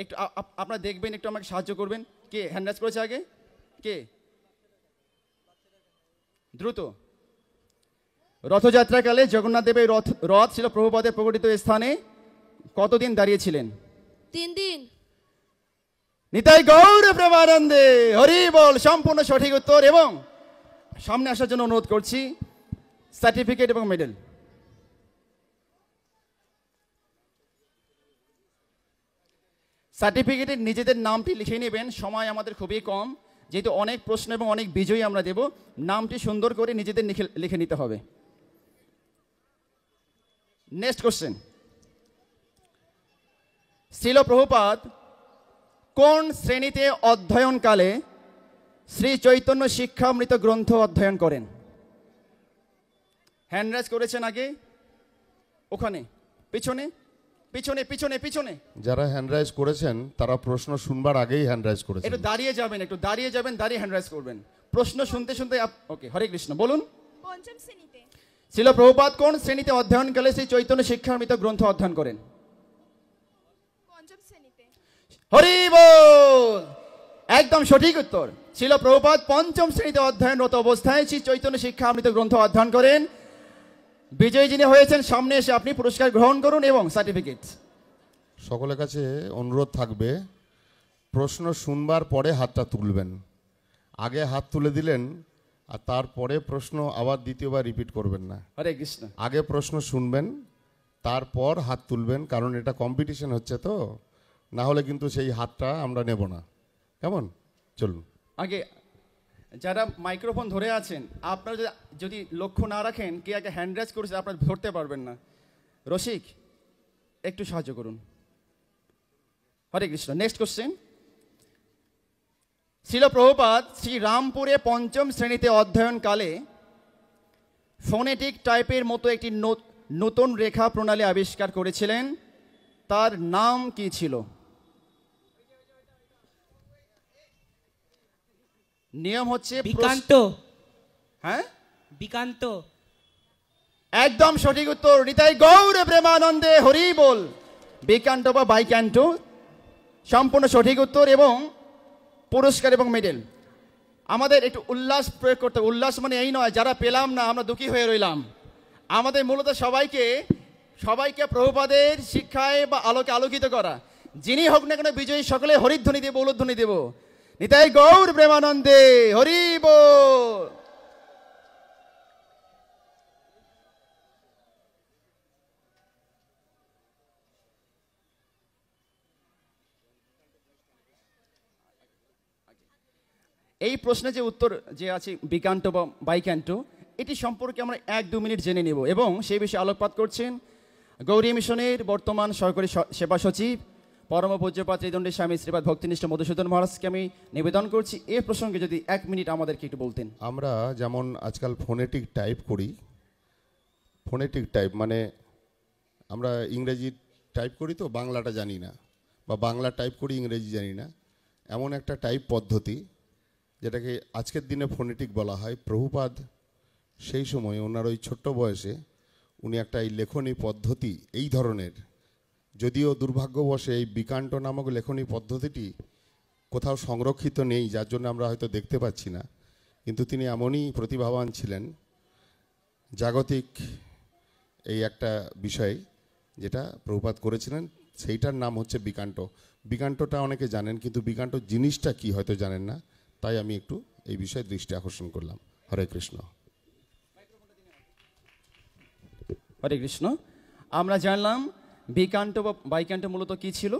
একটু আপনারা দেখবেন, একটু আমাকে সাহায্য করবেন। কে হ্যান্ড রাইজ করেছে আগে? কে? দ্রুত। রথযাত্রাকালে জগন্নাথ দেবের রথ ছিল প্রভুপাদের প্রকটিত স্থানে কতদিন দাঁড়িয়েছিলেন? 3 দিন। নিতাই গৌর প্রেমানন্দে হরি বল, সম্পূর্ণ সঠিক উত্তর। এবং সামনে আসার জন্য অনুরোধ করছি সার্টিফিকেট এবং মেডেল। সার্টিফিকেটে নিজেদের নামটি লিখে নেবেন, সময় আমাদের খুবই কম, যেহেতু অনেক প্রশ্ন এবং অনেক বিজয়ী আমরা দেব, নামটি সুন্দর করে নিজেদের লিখে নিতে হবে। নেক্সট কোশ্চেন, শ্রীল প্রভুপাদ কোন শ্রেণীতে অধ্যয়নকালে শ্রী চৈতন্য শিক্ষামৃত গ্রন্থ অধ্যয়ন করেন? হ্যান্ড রাইজ করেছেন আগে, ওখানে পিছনে পিছনে পিছনে পিছনে। যারা হ্যান্ড রাইজ করেছেন তারা প্রশ্ন শুনবার আগেই হ্যান্ড রাইজ করেছেন। একটু দাঁড়িয়ে যাবেন, একটু দাঁড়িয়ে যাবেন, দাঁড়িয়ে হ্যান্ড রাইজ করবেন। প্রশ্ন শুনতে শুনতে ওকে, হরে কৃষ্ণ, বলুন। পঞ্চম শ্রেণীতে। শ্রীল প্রভুপাদ কোন শ্রেণীতে অধ্যয়নকালে শ্রী চৈতন্য শিক্ষামৃত গ্রন্থ অধ্যয়ন করেন? পঞ্চম শ্রেণীতে। হরি বল, একদম সঠিক উত্তর। শ্রীল প্রভুপাদ পঞ্চম শ্রেণীতে অধ্যয়নরত অবস্থায় শ্রী চৈতন্য শিক্ষামৃত গ্রন্থ অধ্যয়ন করেন। বিজয়ী যিনি হয়েছেন সামনে এসে আপনি পুরস্কার গ্রহণ করুন এবং সার্টিফিকেট। সকলের কাছে অনুরোধ থাকবে, প্রশ্ন শুনবার পরে হাতটা তুলবেন। আগে হাত তুলে দিলেন আর তারপরে প্রশ্ন আবার দ্বিতীয়বার রিপিট করবেন না। হরে কৃষ্ণ। আগে প্রশ্ন শুনবেন, তারপর হাত তুলবেন, কারণ এটা কম্পিটিশন হচ্ছে, তো না হলে কিন্তু সেই হাতটা আমরা নেব না। কেমন? চলুন। আগে যারা মাইক্রোফোন ধরে আছেন, আপনারা যদি লক্ষ্য না রাখেন কে আগে হ্যান্ড রাইজ করেছে আপনারা ধরতে পারবেন না। রসিক, একটু সাহায্য করুন। হরে কৃষ্ণ। নেক্সট কোশ্চেন, শ্রীল প্রভুপাদ শ্রী রামপুরে পঞ্চম শ্রেণীতে অধ্যয়নকালে ফোনেটিক টাইপের মতো একটি নতুন রেখা প্রণালী আবিষ্কার করেছিলেন, তার নাম কি ছিল? নিয়ম হচ্ছে বিকান্ত। হ্যাঁ, বিকান্ত। একদম সঠিক উত্তর। নিতাই গৌর প্রেমানন্দে হরি বল। বিকান্ত বা বাইকান্ত, সম্পূর্ণ সঠিক উত্তর এবং পুরস্কার এবং মেডেল। আমাদের একটু উল্লাস প্রয়োগ করতে, উল্লাস মানে এই নয় যারা পেলাম না আমরা দুঃখী হয়ে রইলাম। আমাদের মূলত সবাইকে প্রভুপাদের শিক্ষায় বা আলোকে আলোকিত করা। যিনি হোক না কেন বিজয়ী, সকলে হরিধ্বনি দেব, উলধ্বনি দেব। নিতাই গৌর প্রেমানন্দে হরি বল। এই প্রশ্নে যে উত্তর যে আছে বিকান্ত বা বাইকান্ত, এটি সম্পর্কে আমরা 1-2 মিনিট জেনে নেব এবং সেই বিষয়ে আলোকপাত করছেন গৌরী মিশনের বর্তমান সহকারী সেবা সচিব পরম পূজ্যপাত ত্রিদণ্ডী স্বামী শ্রীপাদ ভক্তিনিষ্ঠ মধুসূদন মহারাজকে আমি নিবেদন করছি এই প্রসঙ্গে যদি 1 মিনিট আমাদেরকে একটু বলতেন। আমরা যেমন আজকাল ফোনেটিক টাইপ করি, ফোনেটিক টাইপ মানে আমরা ইংরেজি টাইপ করি তো বাংলাটা জানি না, বা বাংলা টাইপ করি ইংরেজি জানি না, এমন একটা টাইপ পদ্ধতি যেটাকে আজকের দিনে ফোনেটিক বলা হয়। প্রভুপাদ সেই সময় ওনার ওই ছোট্ট বয়সে উনি একটা এই লেখনী পদ্ধতি এই ধরনের, যদিও দুর্ভাগ্যবশে এই বিকান্ত নামক লেখনী পদ্ধতিটি কোথাও সংরক্ষিত নেই, যার জন্য আমরা হয়তো দেখতে পাচ্ছি না, কিন্তু তিনি এমনই প্রতিভাবান ছিলেন। জাগতিক এই একটা বিষয় যেটা প্রভুপাদ করেছিলেন, সেইটার নাম হচ্ছে বিকান্ত। বিকান্তটা অনেকে জানেন, কিন্তু বিকান্ত জিনিসটা কি হয়তো জানেন না, তাই আমি একটু এই বিষয়ে দৃষ্টি আকর্ষণ করলাম। হরে কৃষ্ণ। হরে কৃষ্ণ। আমরা জানলাম বিকান্ত বা বাইকান্ত মূলত কি ছিল।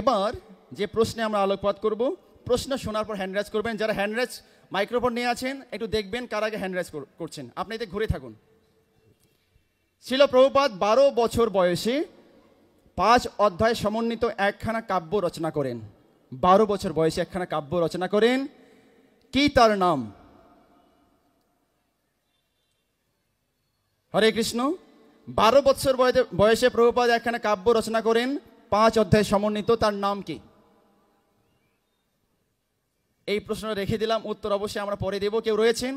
এবার যে প্রশ্নে আমরা আলোকপাত করব, প্রশ্ন শোনার পর হ্যান্ড রাইজ করবেন। যারা হ্যান্ড রাইজ মাইক্রোফোন নিয়ে আছেন একটু দেখবেন কার আগে হ্যান্ড রাইজ করছেন, আপনি এতে ঘুরে থাকুন। শ্রীল প্রভুপাদ 12 বছর বয়সে 5 অধ্যায় সমন্বিত একখানা কাব্য রচনা করেন। 12 বছর বয়সে একখানা কাব্য রচনা করেন, কি তার নাম? হরে কৃষ্ণ। 12 বছর বয়সে প্রভুপাদ একখানা কাব্য রচনা করেন, 5 অধ্যায় সমন্বিত, তার নাম কি? এই প্রশ্ন রেখে দিলাম, উত্তর অবশ্যই আমরা পরে দেব। কেউ রয়েছেন?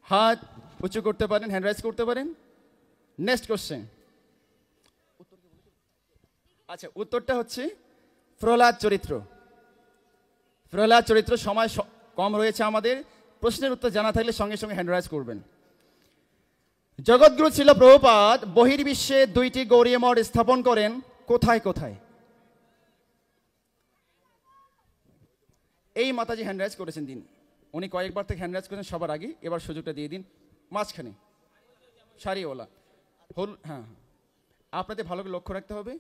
হাত উঁচু করতে পারেন, হ্যান্ড রাইজ করতে পারেন। Next question. আচ্ছা, উত্তরটা হচ্ছে প্রহ্লাদ চরিত্র। প্রহ্লাদ চরিত্র, সময় কম রয়েছে আমাদের, প্রশ্নের উত্তর জানা থাকলে সঙ্গে সঙ্গে হ্যান্ড রাইজ করবেন। জগৎগুরু ছিল প্রভুপাদ বহির্বিশ্বে 2টি গৌরী মঠ স্থাপন করেন কোথায় কোথায়? এই মাতাজি হ্যান্ড রাইজ করেছেন দিন, উনি কয়েকবার থেকে হ্যান্ড রাইজ করেছেন সবার আগে, এবার সুযোগটা দিয়ে দিন। মাঝখানে সারিওয়ালা হল, হ্যাঁ আপনাদের ভালো করে লক্ষ্য রাখতে হবে।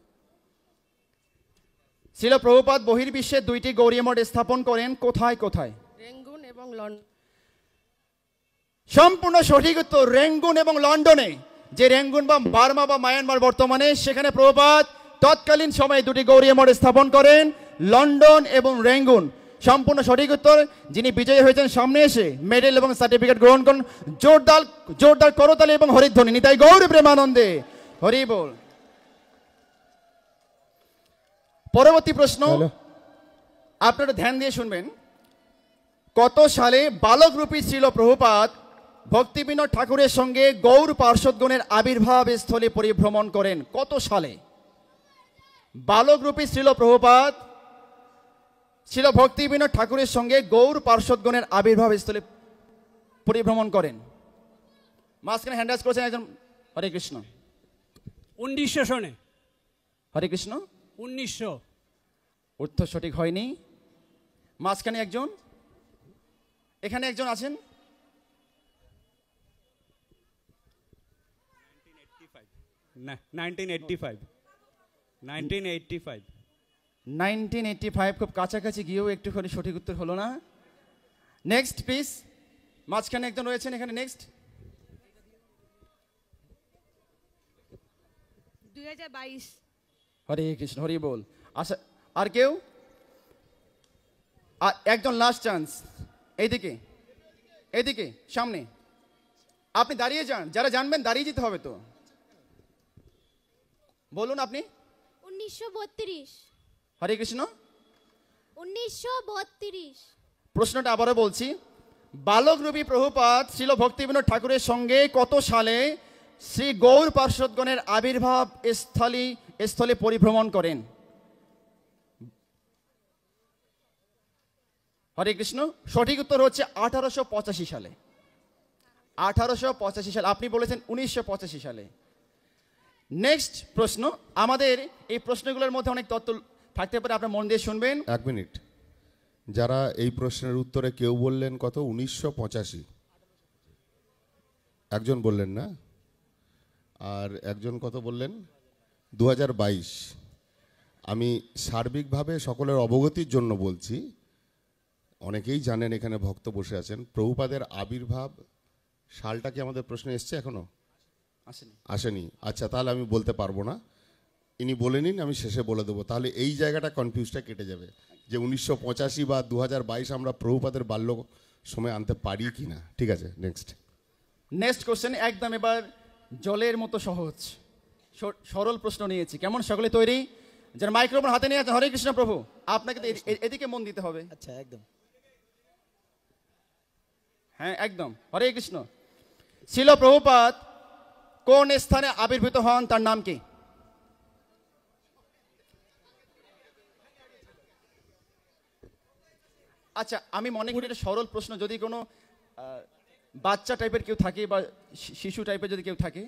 ছিল প্রভুপাদ বহির্বিশ্বে 2টি গৌরী মঠ স্থাপন করেন কোথায় কোথায়? রেঙ্গুন এবং লন্ডন। সম্পূর্ণ সঠিক উত্তর, রেঙ্গুন এবং লন্ডনে। যে রেঙ্গুন বা বার্মা বা মায়ানমার বর্তমানে, সেখানে প্রভুপাদ তৎকালীন সময়ে 2টি গৌরী মঠ স্থাপন করেন, লন্ডন এবং রেঙ্গুন। সম্পূর্ণ সঠিক উত্তর। যিনি বিজয়ী হয়েছেন সামনে এসে মেডেল এবং সার্টিফিকেট গ্রহণ করুন। জোরদার জোরদার করতালি এবং হরিধ্বনি। নিতাই গৌর প্রেমানন্দে হরি বল। পরবর্তী প্রশ্ন আপনারা ধ্যান দিয়ে শুনবেন। কত সালে বালকরূপী ছিল প্রভুপাদ ভক্তিবিনোদ ঠাকুরের সঙ্গে গৌর পার্শ্বদগণের আবির্ভাব স্থলে পরিভ্রমণ করেন? কত সালে বালকরূপী ছিল প্রভুপাদ ছিল ভক্তিবিনোদ ঠাকুরের সঙ্গে গৌর পার্শ্বদগণের আবির্ভাব স্থলে পরিভ্রমণ করেন? মাঝখানে হ্যান্ড রাইজ করেছেন একজন। হরে কৃষ্ণ। 1900 সনে। হরে কৃষ্ণ। 1900। উত্তর সঠিক হয়নি। মাঝখানে একজন, এখানে একজন আছেন। 1985। 1985, খুব কাছাকাছি গিয়েও একটুখানি সঠিক উত্তর হলো না। Next please. মাঝখানে একজন রয়েছেন এখানে, নেক্সট। 2022। হরে কৃষ্ণ, হরি বল। আচ্ছা, আর কেউ? একজন লাস্ট চান্স, এইদিকে এইদিকে সামনে। আপনি দাঁড়িয়ে যান, যারা জানবেন দাঁড়িয়ে যেতে হবে তো। বলুন আপনি। 1932। হরে কৃষ্ণ। 1932। প্রশ্নটা আবারও বলছি। বালকরূপী প্রভুপাদ ছিল ভক্তিবিনোদ ঠাকুরের সঙ্গে কত সালে শ্রী গৌর পার্শ্বদগণের আবির্ভাব স্থলে পরিভ্রমণ করেন? হরে কৃষ্ণ। সঠিক উত্তর হচ্ছে 1885 সালে। 1885 সালে। আপনি বলেছেন 1985 সালে। নেক্সট প্রশ্ন। আমাদের এই প্রশ্নগুলোর মধ্যে অনেক তথ্য থাকতে পারে, আপনার মন দিয়ে শুনবেন। 1 মিনিট। যারা এই প্রশ্নের উত্তরে কেউ বললেন কত 1985, একজন বললেন না, আর একজন কত বললেন 2022। আমি সার্বিকভাবে সকলের অবগতির জন্য বলছি, অনেকেই জানেন এখানে ভক্ত বসে আছেন, প্রভুপাদের আবির্ভাব সালটা কি আমাদের প্রশ্নে এসছে? এখনো আসেনি। আচ্ছা, তাহলে আমি বলতে পারবো না, ইনি বলে নিন, আমি শেষে বলে দেবো, তাহলে এই জায়গাটা কনফিউজটা কেটে যাবে যে 1985 বা 2022 আমরা প্রভুপাদের বাল্য সময় আনতে পারি কি না। ঠিক আছে, নেক্সট কোশ্চেন একদম এবার জলের মতো সহজ সরল প্রশ্ন নিয়েছি। কেমন, সকলে তৈরি? যারা মাইক্রোফোন হাতে নিয়ে আছেন, হরে কৃষ্ণ প্রভু, আপনাকে তো এদিকে মন দিতে হবে। আচ্ছা, একদম। হ্যাঁ একদম। হরে কৃষ্ণ। ছিল প্রভুপাদ কোন স্থানে আবির্ভূত হন, তার নাম কি? আচ্ছা, আমি মনে করি এটা সরল প্রশ্ন। যদি কোনো বাচ্চা টাইপের কেউ থাকে বা শিশু টাইপের যদি কেউ থাকে,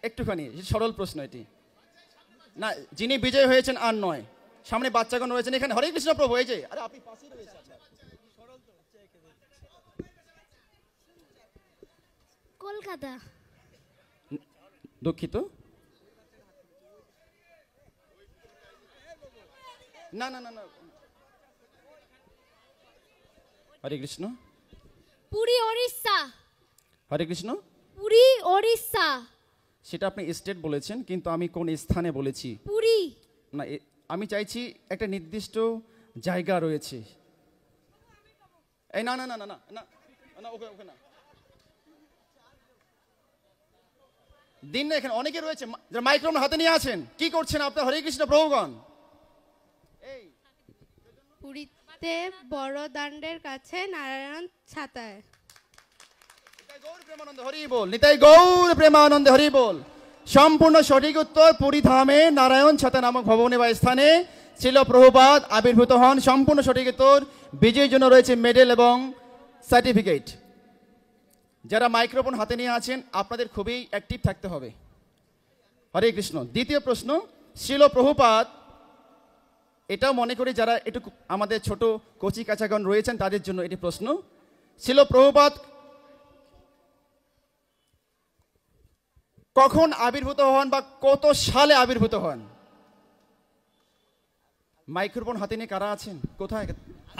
একটুখানি সরল প্রশ্ন এটি। না, যিনি বিজয় হয়েছেন আর নয়, সামনে বাচ্চাগণ রয়েছেন এখানে। হরে কৃষ্ণ প্রভু, এই যে, আরে আপনি পাশেই রয়েছেন। কলকাতা। দুঃখিত, না না না না। হরে কৃষ্ণ। পুরী, ওড়িশা। হরে কৃষ্ণ। পুরী, ওড়িশা। সেটা আপনি স্টেট বলেছেন, কিন্তু আমি কোন স্থানে বলেছি? পুরী। না, আমি চাইছি একটা নির্দিষ্ট জায়গা রয়েছে। এই না না না না না না, ওকে ওকে না দিন না, এখানে অনেকে রয়েছে যারা মাইক্রোফোন হাতে নিয়ে আছেন। কি করছেন আপনার? হরে কৃষ্ণ প্রভুগণ। এই পুরীতে বড় দাণ্ডের কাছে নারায়ণ ছাতায়। নিতাই গৌর প্রেমানন্দে হরি বল। নিতাই গৌর প্রেমানন্দে হরি বল। সম্পূর্ণ সঠিক উত্তর। পুরী ধামে নারায়ণ ছাতা নামক ভবনে বা স্থানে ছিল প্রভুপাদ আবির্ভূত হন। সম্পূর্ণ সঠিক উত্তর। বিজয়ীর জন্য রয়েছে মেডেল এবং সার্টিফিকেট। যারা মাইক্রোফোন হাতে নিয়ে আছেন আপনাদের খুবই অ্যাক্টিভ থাকতে হবে। হরে কৃষ্ণ। দ্বিতীয় প্রশ্ন, ছিল প্রভুপাদ, এটাও মনে করি যারা একটু আমাদের ছোট কচি কাচাগণ রয়েছেন তাদের জন্য এটি প্রশ্ন। ছিল প্রভুপাদ কখন আবির্ভূত হন বা কত সালে আবির্ভূত হন? মাইক্রোফোন হাতে নিয়ে কারা আছেন? কোথায়?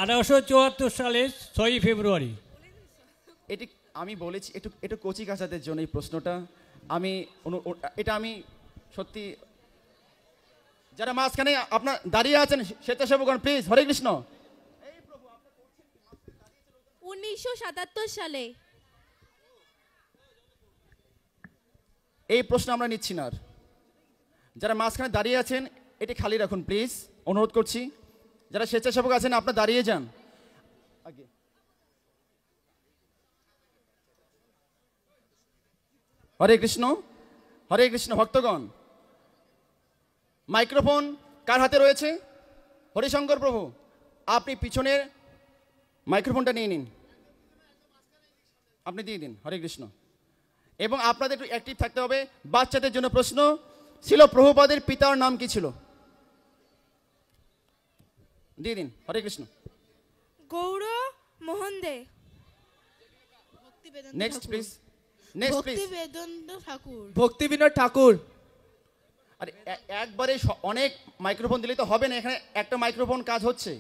1874 সালের 6 ফেব্রুয়ারি। এটি আমি বলেছি একটু একটু কচি কাচাদের জন্য এই প্রশ্নটা। আমি এটা আমি সত্যি, যারা মাঝখানে আপনার দাঁড়িয়ে আছেন স্বেচ্ছাসেবকগণ প্লিজ। হরে কৃষ্ণ। 1977 সালে। এই প্রশ্ন আমরা নিচ্ছি না। আর যারা মাঝখানে দাঁড়িয়ে আছেন এটি খালি রাখুন প্লিজ, অনুরোধ করছি। যারা স্বেচ্ছাসেবক আছেন আপনারা দাঁড়িয়ে যান। হরে কৃষ্ণ। হরে কৃষ্ণ ভক্তগণ, মাইক্রোফোন কার হাতে রয়েছে? হরিশঙ্কর প্রভু, আপনি পিছনের মাইক্রোফোনটা নিয়ে নিন, আপনি দিয়ে দিন। হরে কৃষ্ণ। এবং আপনাদের একটু অ্যাক্টিভ থাকতে হবে। বাচ্চাদের জন্য প্রশ্ন, ছিল প্রভুপাদের পিতার নাম কি ছিল? দিয়ে দিন। Hare Krishna. Gour Mohan Dey. Next please. Next please. Bhaktivedanta Thakur. Bhaktivinoda Thakur. আরে একবারে অনেক মাইক্রোফোন দিলে তো হবে না, এখানে একটা মাইক্রোফোন কাজ হচ্ছে।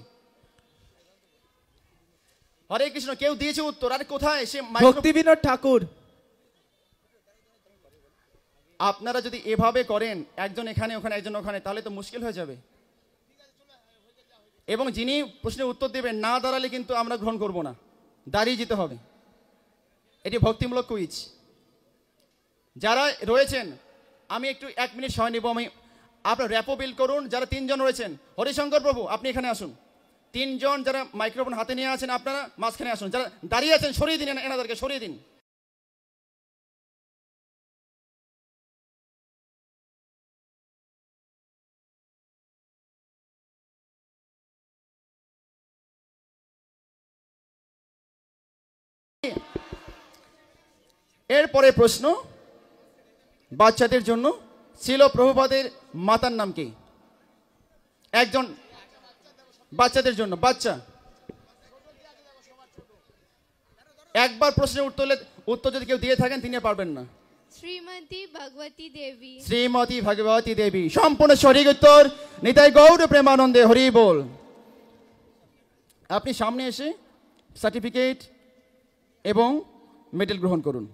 হরে কৃষ্ণ। কেউ দিয়েছে উত্তর? আরে কোথায় সে? ভক্তিবিনোদ ঠাকুর। আপনারা যদি এভাবে করেন, একজন এখানে ওখানে একজন ওখানে, তাহলে তো মুশকিল হয়ে যাবে। এবং যিনি প্রশ্নের উত্তর দেবেন না দাঁড়ালে কিন্তু আমরা গ্রহণ করব না, দাঁড়িয়ে যেতে হবে। এটি ভক্তিমূলক কুইজ। যারা রয়েছেন আমি একটু 1 মিনিট সময় নেব। আমি আপনার র্যাপো বিল করুন। যারা 3 জন রয়েছেন, হরিশঙ্কর প্রভু আপনি এখানে আসুন। 3 জন যারা মাইক্রোফোন হাতে নিয়ে আছেন আপনারা মাঝখানে আসুন। যারা দাঁড়িয়ে আছেন সরিয়ে দিন, এনাদেরকে সরিয়ে দিন। এরপরে প্রশ্ন বাচ্চাদের জন্য, ছিল প্রভুপাদের মাতার নাম কি? একজন বাচ্চাদের জন্য, বাচ্চা একবার প্রশ্নের উত্তর যদি কেউ দিয়ে থাকেন তিনি পারবেন না। শ্রীমতী ভগবতী দেবী। শ্রীমতী ভগবতী দেবী। সম্পূর্ণ সঠিক উত্তর। নিতাই গৌর প্রেমানন্দে হরি বল। আপনি সামনে এসে সার্টিফিকেট এবং মেডেল গ্রহণ করুন।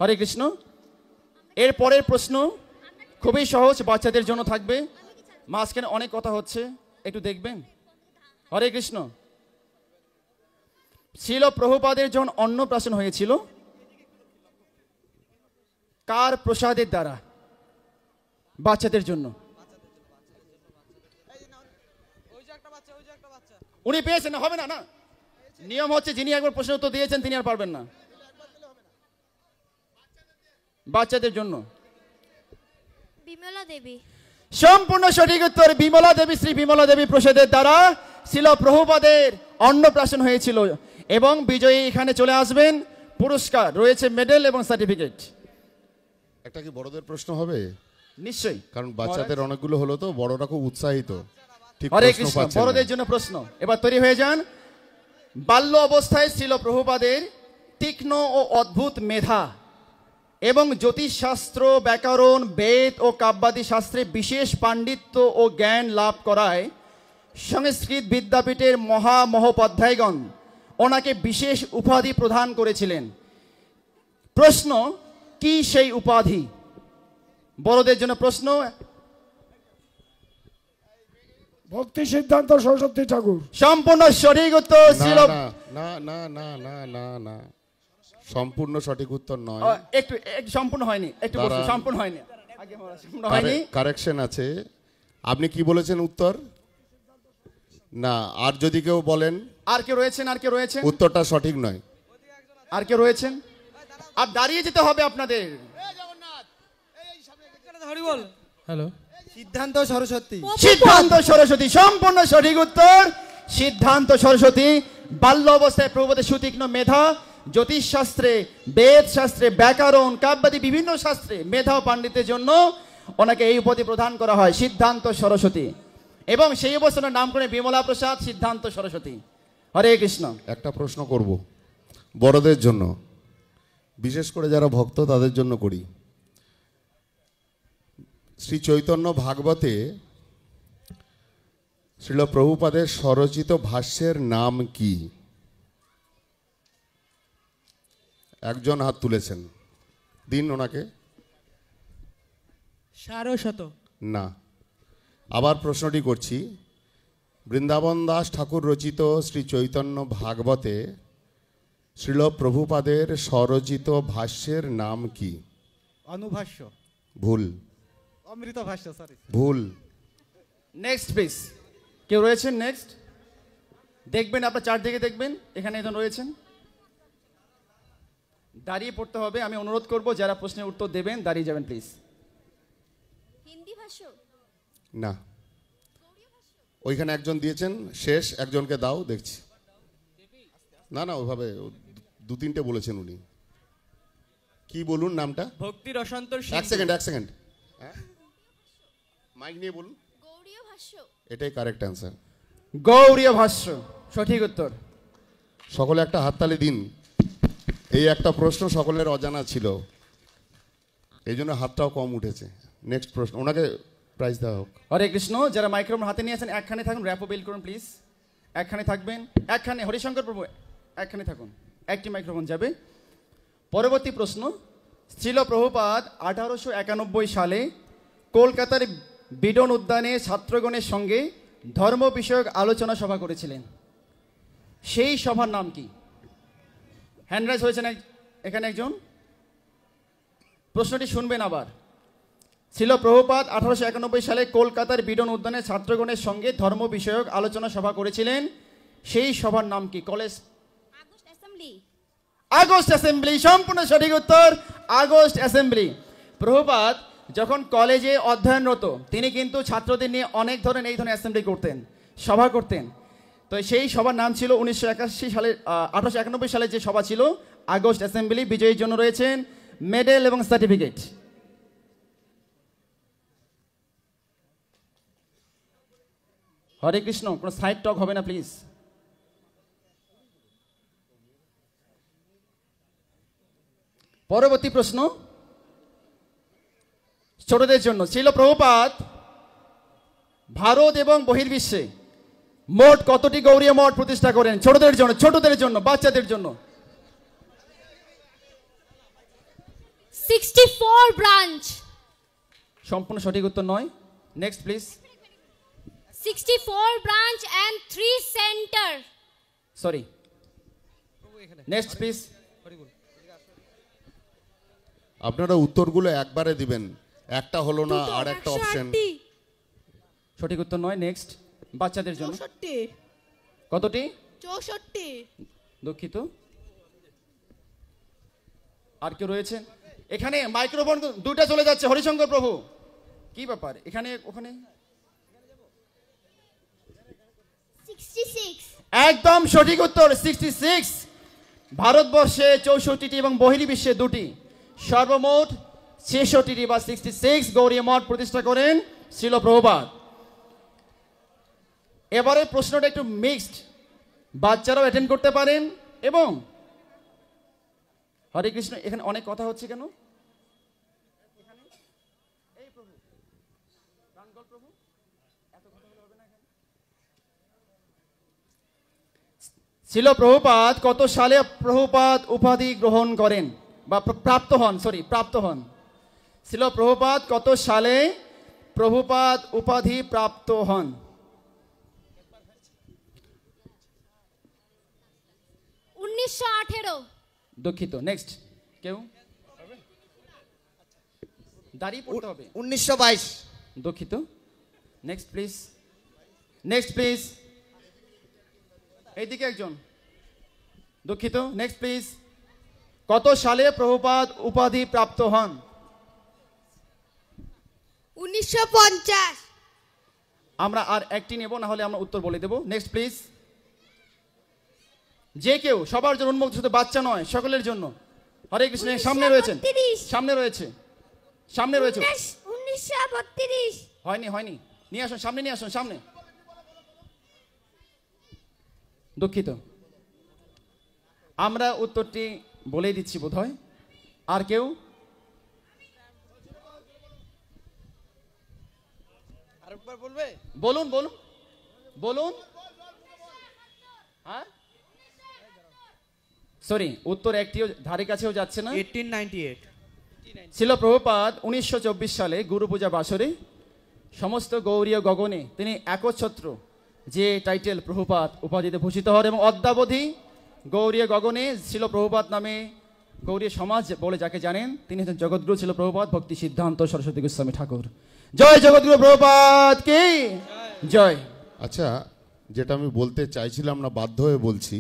হরে কৃষ্ণ। এর পরের প্রশ্ন খুবই সহজ, বাচ্চাদের জন্য থাকবে। মাঝখানে অনেক কথা হচ্ছে, একটু দেখবেন। হরে কৃষ্ণ। ছিল প্রভুপাদের যখন অন্নপ্রাশন হয়েছিল কার প্রসাদের দ্বারা? বাচ্চাদের জন্য। উনি পেয়েছেন? হবে না, না নিয়ম হচ্ছে যিনি একবার প্রশ্নের উত্তর দিয়েছেন তিনি আর পারবেন না। বাচ্চাদের জন্য বিমলা দেবী। সম্পূর্ণ সঠিক উত্তর। বিমলা দেবী, শ্রী বিমলা দেবী প্রসাদের দ্বারা ছিল প্রভুপাদের অন্নপ্রাশন হয়েছিল। এবং বিজয়ী এখানে চলে আসবেন, পুরস্কার রয়েছে মেডেল এবং সার্টিফিকেট। একটা কি বড়দের প্রশ্ন হবে? নিশ্চয়ই, কারণ বাচ্চাদের অনেকগুলো হলো তো, বড়রা খুব উৎসাহিত। ঠিক হরে প্রশ্ন কৃষ্ণ। পাচ্ছেন না। বড়দের জন্য প্রশ্ন, এবার তৈরি হয়ে যান। বাল্য অবস্থায় ছিল প্রভুপাদের তীক্ষ্ণ ও অদ্ভুত মেধা এবং জ্যোতিষশাস্ত্র, ব্যাকরণ, বেদ ও কাব্যাদি শাস্ত্রে বিশেষ পাণ্ডিত্য ও জ্ঞান লাভ করায় সংস্কৃত বিদ্যাপীঠের মহামহোপাধ্যায়গণ ওনাকে বিশেষ উপাধি প্রদান করেছিলেন। প্রশ্ন, কি সেই উপাধি? বড়দের জন্য প্রশ্ন। ভক্তি সিদ্ধান্ত সরস্বতী ঠাকুর। সম্পূর্ণ সঠিক উত্তর ছিল। না না না না না না, সম্পূর্ণ সঠিক উত্তর নয়। একটু সম্পূর্ণ হয়নি, একটু বসুন, দাঁড়ান। সম্পূর্ণ হয়নি, আগে সম্পূর্ণ হয়নি। কারেকশন আছে। আপনি কি বলেছেন উত্তর? না, আর যদি কেউ বলেন। আর কেউ রয়েছেন? আর কেউ রয়েছেন? উত্তরটা সঠিক নয়। আর কেউ রয়েছেন? আর দাঁড়িয়ে যেতে হবে আপনাদের। হ্যালো সিদ্ধান্ত সরস্বতী সিদ্ধান্ত সরস্বতী সম্পূর্ণ সঠিক উত্তর। সিদ্ধান্ত সরস্বতী বাল্য অবস্থায় প্রভুপাদের সুতীক্ষ্ণ মেধা, জ্যোতিষ শাস্ত্রে, বেদ শাস্ত্রে, ব্যাকরণ, কাব্যাদি বিভিন্ন শাস্ত্রে মেধা ও পাণ্ডিত্যের জন্য ওনাকে এই উপাধি প্রদান করা হয়, সিদ্ধান্ত সরস্বতী। এবং সেই অবস্থানের নাম করে বিমলা প্রসাদ সিদ্ধান্ত সরস্বতী। হরে কৃষ্ণ। একটা প্রশ্ন করব বড়দের জন্য, বিশেষ করে যারা ভক্ত তাদের জন্য করি। শ্রী চৈতন্য ভাগবতে শ্রীল প্রভুপাদের স্বরচিত ভাষ্যের নাম কি? একজন হাত তুলেছেন, দিন ওনাকে। সারশত না। আবার প্রশ্নটি করছি, বৃন্দাবন দাস ঠাকুর রচিত শ্রী চৈতন্য ভাগবতে শ্রীল প্রভুপাদের স্বরচিত ভাষ্যের নাম কি? অনুভাষ্য ভুল। অমৃত ভাষ্য সরি ভুল। Next please. কেউ রয়েছেন নেক্সট? দেখবেন আপনার চারদিকে দেখবেন, এখানে একজন রয়েছেন। দাঁড়িয়ে পড়তে হবে। আমি অনুরোধ করব যারা প্রশ্নের উত্তর দেবেন দাঁড়িয়ে যাবেন প্লিজ। হিন্দি ভাষ্য। না, ওইখানে একজন দিয়েছেন, শেষ একজনকে দাও, দেখছি। না না, ওইভাবে দু তিনটে বলেছেন উনি। কি বলুন নামটা? ভক্তি রসন্তর এক সেকেন্ড এক সেকেন্ড, মাইক নিয়ে বলুন। গৌড়ীয় ভাষ্য। এটাই কারেক্ট অ্যান্সার। গৌড়ীয় ভাষ্য সঠিক উত্তর। সকলে একটা হাততালি দিন। এই একটা প্রশ্ন সকলের অজানা ছিল, এই জন্য হাতটাও কম উঠেছে। নেক্সট প্রশ্ন, ওনাকে প্রাইজ দেওয়া হোক। হরে কৃষ্ণ। যারা মাইক্রোফোন হাতে নিয়ে আছেন একখানে থাকুন, র্যাপো বিল করুন প্লিজ। একখানে থাকবেন, একখানে। হরিশঙ্কর প্রভু একখানে থাকুন, একটি মাইক্রোফোন যাবে। পরবর্তী প্রশ্ন, শ্রীল প্রভুপাদ 1891 সালে কলকাতার বিডন উদ্যানে ছাত্রগণের সঙ্গে ধর্ম বিষয়ক আলোচনা সভা করেছিলেন, সেই সভার নাম কি? হ্যান্ডরাইজ হয়েছেন এখানে একজন। প্রশ্নটি শুনবেন আবার। শ্রীল প্রভুপাদ 1891 সালে কলকাতার বিডন উদ্যানে ছাত্রগণের সঙ্গে ধর্ম বিষয়ক আলোচনা সভা করেছিলেন, সেই সভার নাম কি? College August assembly. August assembly সম্পূর্ণ সঠিক উত্তর। August assembly. প্রভুপাদ যখন কলেজে অধ্যয়নরত তিনি কিন্তু ছাত্রদের নিয়ে অনেক ধরনের এই ধরনের অ্যাসেম্বলি করতেন, সভা করতেন। তো সেই সভার নাম ছিল 1981 সালে 1891 সালে যে সভা ছিল আগস্ট অ্যাসেম্বলি। বিজয়ীর জন্য রয়েছেন মেডেল এবং সার্টিফিকেট। হরে কৃষ্ণ। কোনো সাইড টক হবে না প্লিজ। পরবর্তী প্রশ্ন ছোটদের জন্য। শ্রীল প্রভুপাদ ভারত এবং বহির্বিশ্বে মোট কতটি গৌড়ীয় মঠ প্রতিষ্ঠা করেন? ছোটদের জন্য, ছোটদের জন্য, বাচ্চাদের জন্য। 64 ব্রাঞ্চ। সম্পূর্ণ সঠিক উত্তর নয়। Next please. 64 branch and 3 centre. Sorry, next please. আপনারা উত্তরগুলো একবারে দিবেন, একটা হলো না আর একটা অপশন। সঠিক উত্তর নয়। নেক্সট। বাচ্চাদের জন্য 64 কতটি? 64 দুঃখিত। আর কেউ রয়েছেন এখানে? মাইক্রোফোন দুটা চলে যাচ্ছে। হরিশঙ্কর প্রভু কি ব্যাপার এখানে ওখানে? 66 একদম সঠিক উত্তর 66। ভারতবর্ষে 64টি এবং বহির্বিশ্বে 2টি, সর্বমোট 66টি বা 66 গৌড়ীয় মঠ প্রতিষ্ঠা করেন শ্রীল প্রভুপাদ। এবারে প্রশ্নটা একটু মিক্সড, বাচ্চারাও অ্যাটেন্ড করতে পারেন। এবং হরে কৃষ্ণ, এখানে অনেক কথা হচ্ছে কেন? শ্রীল প্রভুপাদ কত সালে প্রভুপাদ উপাধি গ্রহণ করেন বা প্রাপ্ত হন? প্রাপ্ত হন। শ্রীল প্রভুপাদ কত সালে প্রভুপাদ উপাধি প্রাপ্ত হন? 1918। দুঃখিত। নেক্সট। কেউ? দাঁড়িয়ে পড়তে হবে। 1922 দুঃখিত। Next please. Next please. এইদিকে একজন। দুঃখিত। Next please. কত সালে প্রভুপাদ উপাধি প্রাপ্ত হন? 1950 আমরা আর একটি নেব, না হলে আমরা উত্তর বলে দেব। Next please. যে কেউ, সবার জন্য উন্মুক্ত, শুধু বাচ্চা নয়, সকলের জন্য। হরে কৃষ্ণ। সামনে রয়েছেন, 1932 সামনে রয়েছে, সামনে রয়েছে। 1932 হয়নি, হয়নি, নিয়ে আসুন সামনে, নিয়ে আসুন সামনে। দুঃখিত, আমরা উত্তরটি বলেই দিচ্ছি বোধ হয়। আর কেউ? আরেকবার বলবে? বলুন বলুন বলুন। হ্যাঁ, সরি, উত্তর একটিও ধারে কাছেও যাচ্ছে না। 1898 ছিল প্রভুপাদ 1924 সালে গুরু পূজা বাসরে সমস্ত গৌরীয় গগনে তিনি একচ্ছত্র যে টাইটেল প্রভুপাদ উপাধিতে ভূষিত হন, এবং অদ্যাবধি গৌরীয় গগনে ছিল প্রভুপাদ নামে গৌরী সমাজ বলে যাকে জানেন, তিনি হচ্ছেন জগৎগুরু ছিল প্রভুপাদ ভক্তি সিদ্ধান্ত সরস্বতী গোস্বামী ঠাকুর। জয় জগৎগুরু প্রভুপাদ কি জয়। আচ্ছা, যেটা আমি বলতে চাইছিলাম না, বাধ্য হয়ে বলছি,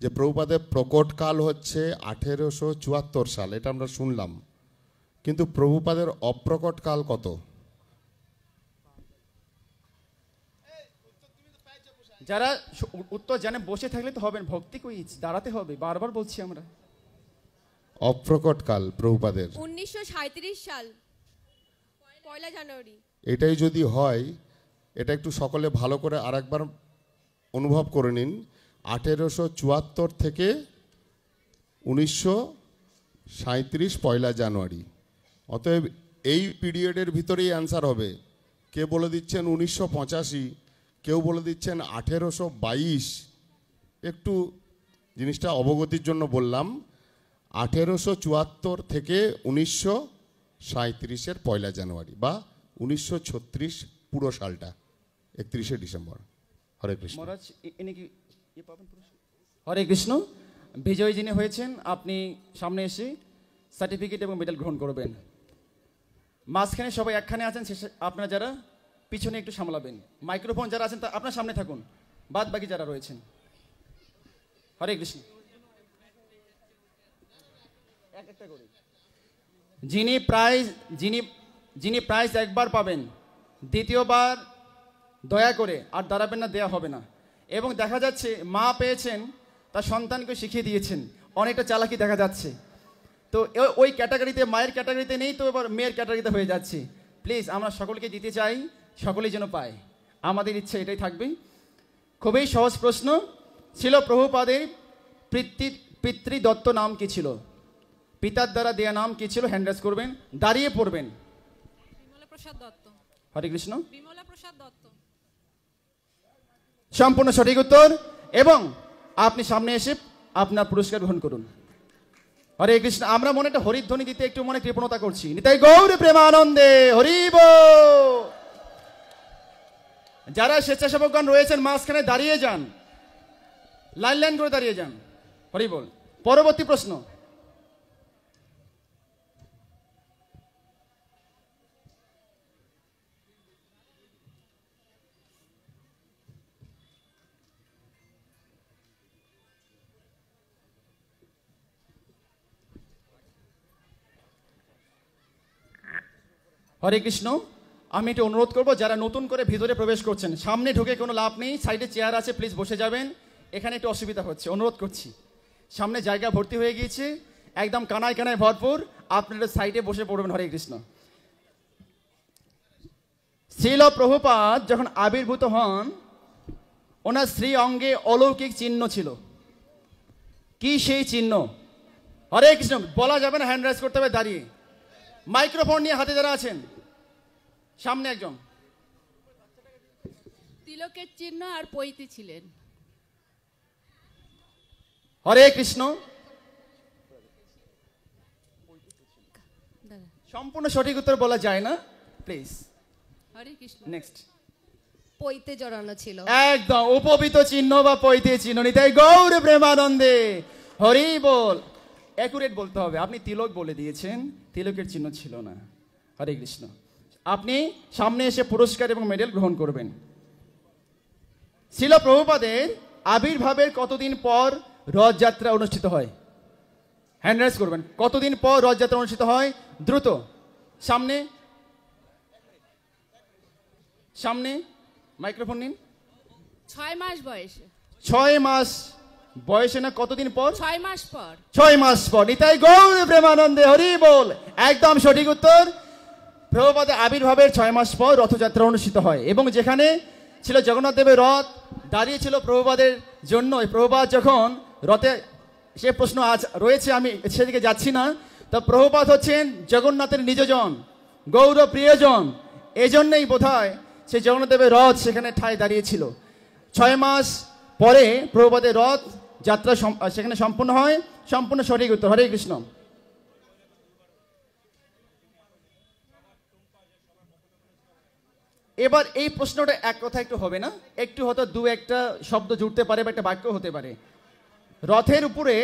যে প্রভুপাদের প্রকটকাল হচ্ছে 1874 সাল, এটা আমরা শুনলাম, কিন্তু প্রভুপাদের অপ্রকটকাল কত? যারা উত্তর জানে বসে থাকলে তো হবে না, ভক্তি কই দাঁড়াতে হবে, বারবার বলছি আমরা। অপ্রকটকাল প্রভুপাদের 1937 সাল 1 জানুয়ারি। এটাই যদি হয়, এটা একটু সকলে ভালো করে আরেকবার অনুভব করে নিন। 1874 থেকে 1937 1 জানুয়ারি, অতএব এই পিরিয়ডের ভিতরেই অ্যান্সার হবে। কে বলে দিচ্ছেন 1985, কেউ বলে দিচ্ছেন 1822। একটু জিনিসটা অবগতির জন্য বললাম। 1874 থেকে 1937 1 জানুয়ারি, বা 1936 পুরো সালটা 31 ডিসেম্বর। হরে কৃষ্ণ। মহারাজ ইনি কি ইয়ে পাবেন পুরস্কার? হরে কৃষ্ণ। বিজয়ী যিনি হয়েছেন আপনি সামনে এসে সার্টিফিকেট এবং মেডেল গ্রহণ করবেন। মাঝখানে সবাই একখানে আছেন, আপনারা যারা পিছনে একটু সামলাবেন। মাইক্রোফোন যারা আছেন আপনার সামনে থাকুন, বাদ বাকি যারা রয়েছেন। হরে কৃষ্ণ। যিনি প্রাইজ একবার পাবেন, দ্বিতীয়বার দয়া করে আর দাঁড়াবেন না, দেয়া হবে না। এবং দেখা যাচ্ছে মা পেয়েছেন, তার সন্তানকে শিখিয়ে দিয়েছেন, অনেকটা চালাকি দেখা যাচ্ছে। তো ওই ক্যাটাগরিতে, মায়ের ক্যাটাগরিতে নেই, তো এবার মেয়ের ক্যাটাগরিতে হয়ে যাচ্ছে। প্লিজ আমরা সকলকে দিতে চাই, সকলেই যেন পায়, আমাদের ইচ্ছা এটাই থাকবে। খুবই সহজ প্রশ্ন ছিল, প্রভুপাদের পিতৃদত্ত নাম কি ছিল? পিতার দ্বারা দেয়া নাম কি ছিল? হ্যান্ড রেজ করবেন, দাঁড়িয়ে পড়বেন। বিমলা প্রসাদ দত্ত। হরে কৃষ্ণ। বিমলা প্রসাদ দত্ত। সম্পূর্ণ সঠিক উত্তর, এবং আপনি সামনে এসে আপনার পুরস্কার গ্রহণ করুন। হরে কৃষ্ণ। আমরা মনে একটা হরিধ্বনি দিতে একটু মনে কৃপণতা করছি। নিতাই গৌর প্রেমানন্দে হরি বল। যারা স্বেচ্ছাসেবকগণ রয়েছেন মাঝখানে দাঁড়িয়ে যান, লাইন লাইন করে দাঁড়িয়ে যান। হরি বল। পরবর্তী প্রশ্ন। হরে কৃষ্ণ। আমি একটু অনুরোধ করব, যারা নতুন করে ভিতরে প্রবেশ করছেন, সামনে ঢুকে কোনো লাভ নেই, সাইডে চেয়ার আছে, প্লিজ বসে যাবেন। এখানে একটু অসুবিধা হচ্ছে, অনুরোধ করছি। সামনে জায়গা ভর্তি হয়ে গিয়েছে, একদম কানায় কানায় ভরপুর, আপনারা সাইডে বসে পড়বেন। হরে কৃষ্ণ। শ্রীল প্রভুপাদ যখন আবির্ভূত হন, ওনার শ্রী অঙ্গে অলৌকিক চিহ্ন ছিল। কি সেই চিহ্ন? হরে কৃষ্ণ। বলা যাবে না, হ্যান্ড রাইজ করতে হবে দাঁড়িয়ে। মাইক্রোফোন নিয়ে হাতে যারা আছেন, সামনে একজন। তিলকের চিহ্ন আর পৈতে ছিলেন। হরে কৃষ্ণ। সম্পূর্ণ সঠিক উত্তর বলা যায় না, প্লিজ। হরে কৃষ্ণ। নেক্সট। পৈতে জড়ানো ছিল। একদম উপবিত চিহ্ন বা পৈতে চিহ্ন। নিতাই গৌর প্রেমানন্দে হরি বল। অ্যাকুরেট বলতে হবে। আপনি তিলক বলে দিয়েছেন, তিলকের চিহ্ন ছিল না। হরে কৃষ্ণ। আপনি সামনে এসে পুরস্কার এবং মেডেল গ্রহণ করবেন। শ্রীল প্রভুপাদের আবির্ভাবের কতদিন পর রথযাত্রা অনুষ্ঠিত হয়? হ্যান্ড রাইজ করবেন। কতদিন পর রথযাত্রা অনুষ্ঠিত হয়? দ্রুত সামনে। সামনে মাইক্রোফোন নিন। 6 মাস বয়সে। 6 মাস বয়সে না কতদিন পর? 6 মাস পর। 6 মাস পর। নিতাই গৌর প্রেমানন্দে হরি বল। একদম সঠিক উত্তর। প্রভুপাদের আবির্ভাবের 6 মাস পর রথযাত্রা অনুষ্ঠিত হয় এবং যেখানে ছিল জগন্নাথ দেবের রথ দাঁড়িয়েছিল প্রভুপাদের জন্য। প্রভুপাদ যখন রথে, সে প্রশ্ন আজ রয়েছে, আমি সেদিকে যাচ্ছি না। তো প্রভুপাদ হচ্ছেন জগন্নাথের নিজজন, গৌর প্রিয়জন। এজন্যই বোধহয় সে জগন্নাথ দেবের রথ সেখানে ঠায় দাঁড়িয়েছিল। 6 মাস পরে প্রভুপাদের রথ যাত্রা সেখানে সম্পূর্ণ হয়। সম্পূর্ণ সঠিক উত্তর। হরে কৃষ্ণ। এবার এই প্রশ্নটা এক কথা একটু হবে না, একটু হয়তো দু একটা শব্দ জুড়তে পারে বা একটা বাক্য হতে পারে। রথের উপরে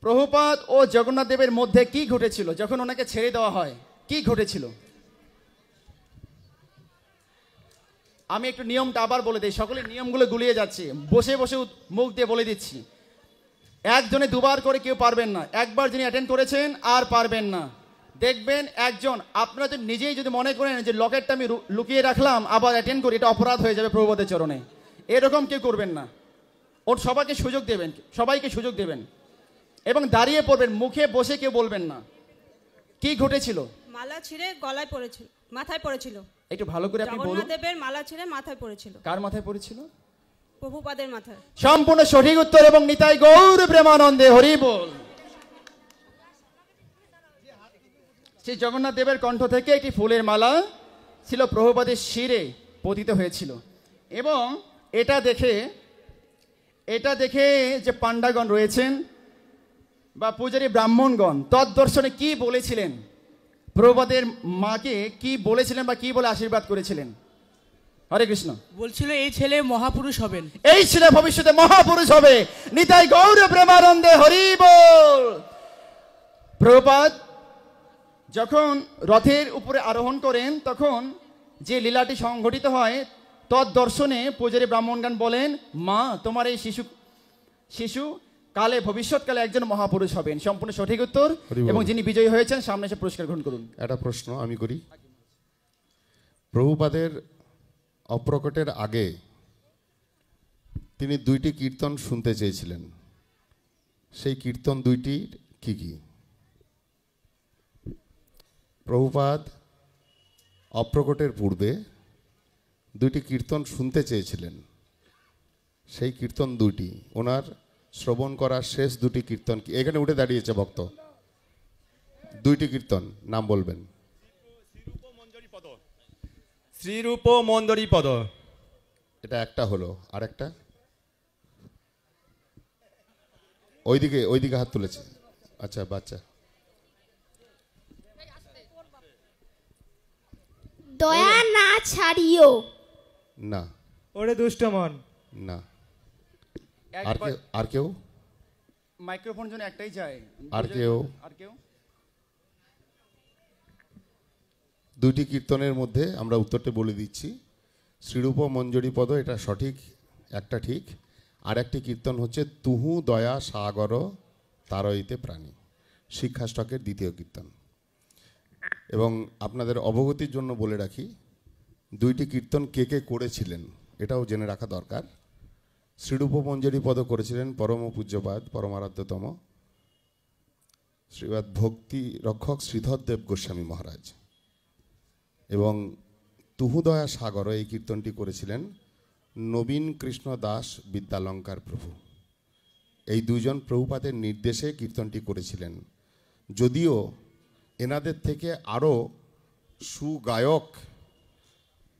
প্রভুপাদ ও জগন্নাথ দেবের মধ্যে কি ঘটেছিল যখন ওনাকে ছেড়ে দেওয়া হয়? কি ঘটেছিল? আমি একটু নিয়মটা আবার বলে দিই, সকলে নিয়মগুলো গুলিয়ে যাচ্ছে, বসে বসে মুখ দিয়ে বলে দিচ্ছি। একজনে দুবার করে কেউ পারবেন না, একবার যিনি অ্যাটেন্ড করেছেন আর পারবেন না। দেখবেন একজন, আপনারা যদি নিজেই যদি মনে করেন যে লকেটটা আমি লুকিয়ে রাখলাম আবার অ্যাটেন্ড করি, এটা অপরাধ হয়ে যাবে প্রভুপাদের চরণে। এরকম কেউ করবেন না। ওর সবাইকে সুযোগ দেবেন, সবাইকে সুযোগ দেবেন এবং দাঁড়িয়ে পড়বেন, মুখে বসে কেউ বলবেন না। কি ঘটেছিল? মালা ছিঁড়ে গলায় পড়েছিল, মাথায় পড়েছিল। একটু ভালো করে আপনি বলুন। জগন্নাথ দেবের মালা ছিঁড়ে মাথায় পড়েছিল। কার মাথায় পড়েছিল? প্রভুপাদের মাথায়। সম্পূর্ণ সঠিক উত্তর এবং নিতাই গৌর প্রেমানন্দে হরি বল। সেই জগন্নাথ দেবের কণ্ঠ থেকে একটি ফুলের মালা ছিল প্রভুপাদের শিরে পতিত হয়েছিল এবং এটা দেখে যে পাণ্ডাগণ রয়েছেন বা পূজারী ব্রাহ্মণগণ তদ্দর্শনে কি বলেছিলেন? প্রভুপাদের মাকে কি বলেছিলেন বা কি বলে আশীর্বাদ করেছিলেন? হরে কৃষ্ণ। বলছিল এই ছেলে মহাপুরুষ হবেন, এই ছেলে ভবিষ্যতে মহাপুরুষ হবে। নিতাই গৌর প্রেমানন্দে হরি বল। প্রভুপাদ যখন রথের উপরে আরোহণ করেন তখন যে লীলাটি সংঘটিত হয় তদ্দর্শনে পূজারী ব্রাহ্মণগণ বলেন, মা তোমার এই শিশু কালে ভবিষ্যৎকালে একজন মহাপুরুষ হবেন। সম্পূর্ণ সঠিক উত্তর এবং যিনি বিজয়ী হয়েছেন সামনে এসে পুরস্কার গ্রহণ করুন। একটা প্রশ্ন আমি করি। প্রভুপাদের অপ্রকটের আগে তিনি 2টি কীর্তন শুনতে চেয়েছিলেন, সেই কীর্তন 2টি কি কি? প্রভুপাদ অপ্রকটের পূর্বে 2টি কীর্তন শুনতে চেয়েছিলেন, সেই কীর্তন 2টি, ওনার শ্রবণ করা শেষ 2টি কীর্তন কি? এখানে উঠে দাঁড়িয়েছে ভক্ত। 2টি কীর্তন নাম বলবেন। শ্রীরূপ মন্দরী পদ, এটা একটা হলো। আর একটা ওইদিকে হাত তুলেছে। আচ্ছা বাচ্চা। দয়া না ছাড়িও। না। ওরে দুষ্ট মন, না। আর কেউ? মাইক্রোফোন জন্য একটাই যায়। আর কেউ? 2টি কীর্তনের মধ্যে আমরা উত্তরটা বলে দিচ্ছি। শ্রীরূপ মঞ্জরি পদ, এটা সঠিক, একটা ঠিক। আর একটি কীর্তন হচ্ছে তুহু দয়া সাগর তারইতে প্রাণী, শিক্ষা স্টকের 2য় কীর্তন। এবং আপনাদের অবগতির জন্য বলে রাখি 2টি কীর্তন কে কে করেছিলেন এটাও জেনে রাখা দরকার। শ্রীরূপ মঞ্জরি পদ করেছিলেন পরম পূজ্যপাদ পরমারাধ্যতম শ্রীবাদ ভক্তি রক্ষক শ্রীধরদেব গোস্বামী মহারাজ। এবং তুহুদয়া সাগর এই কীর্তনটি করেছিলেন নবীন কৃষ্ণ দাস বিদ্যালঙ্কার প্রভু। এই 2জন প্রভুপাদের নির্দেশে কীর্তনটি করেছিলেন। যদিও এনাদের থেকে আরও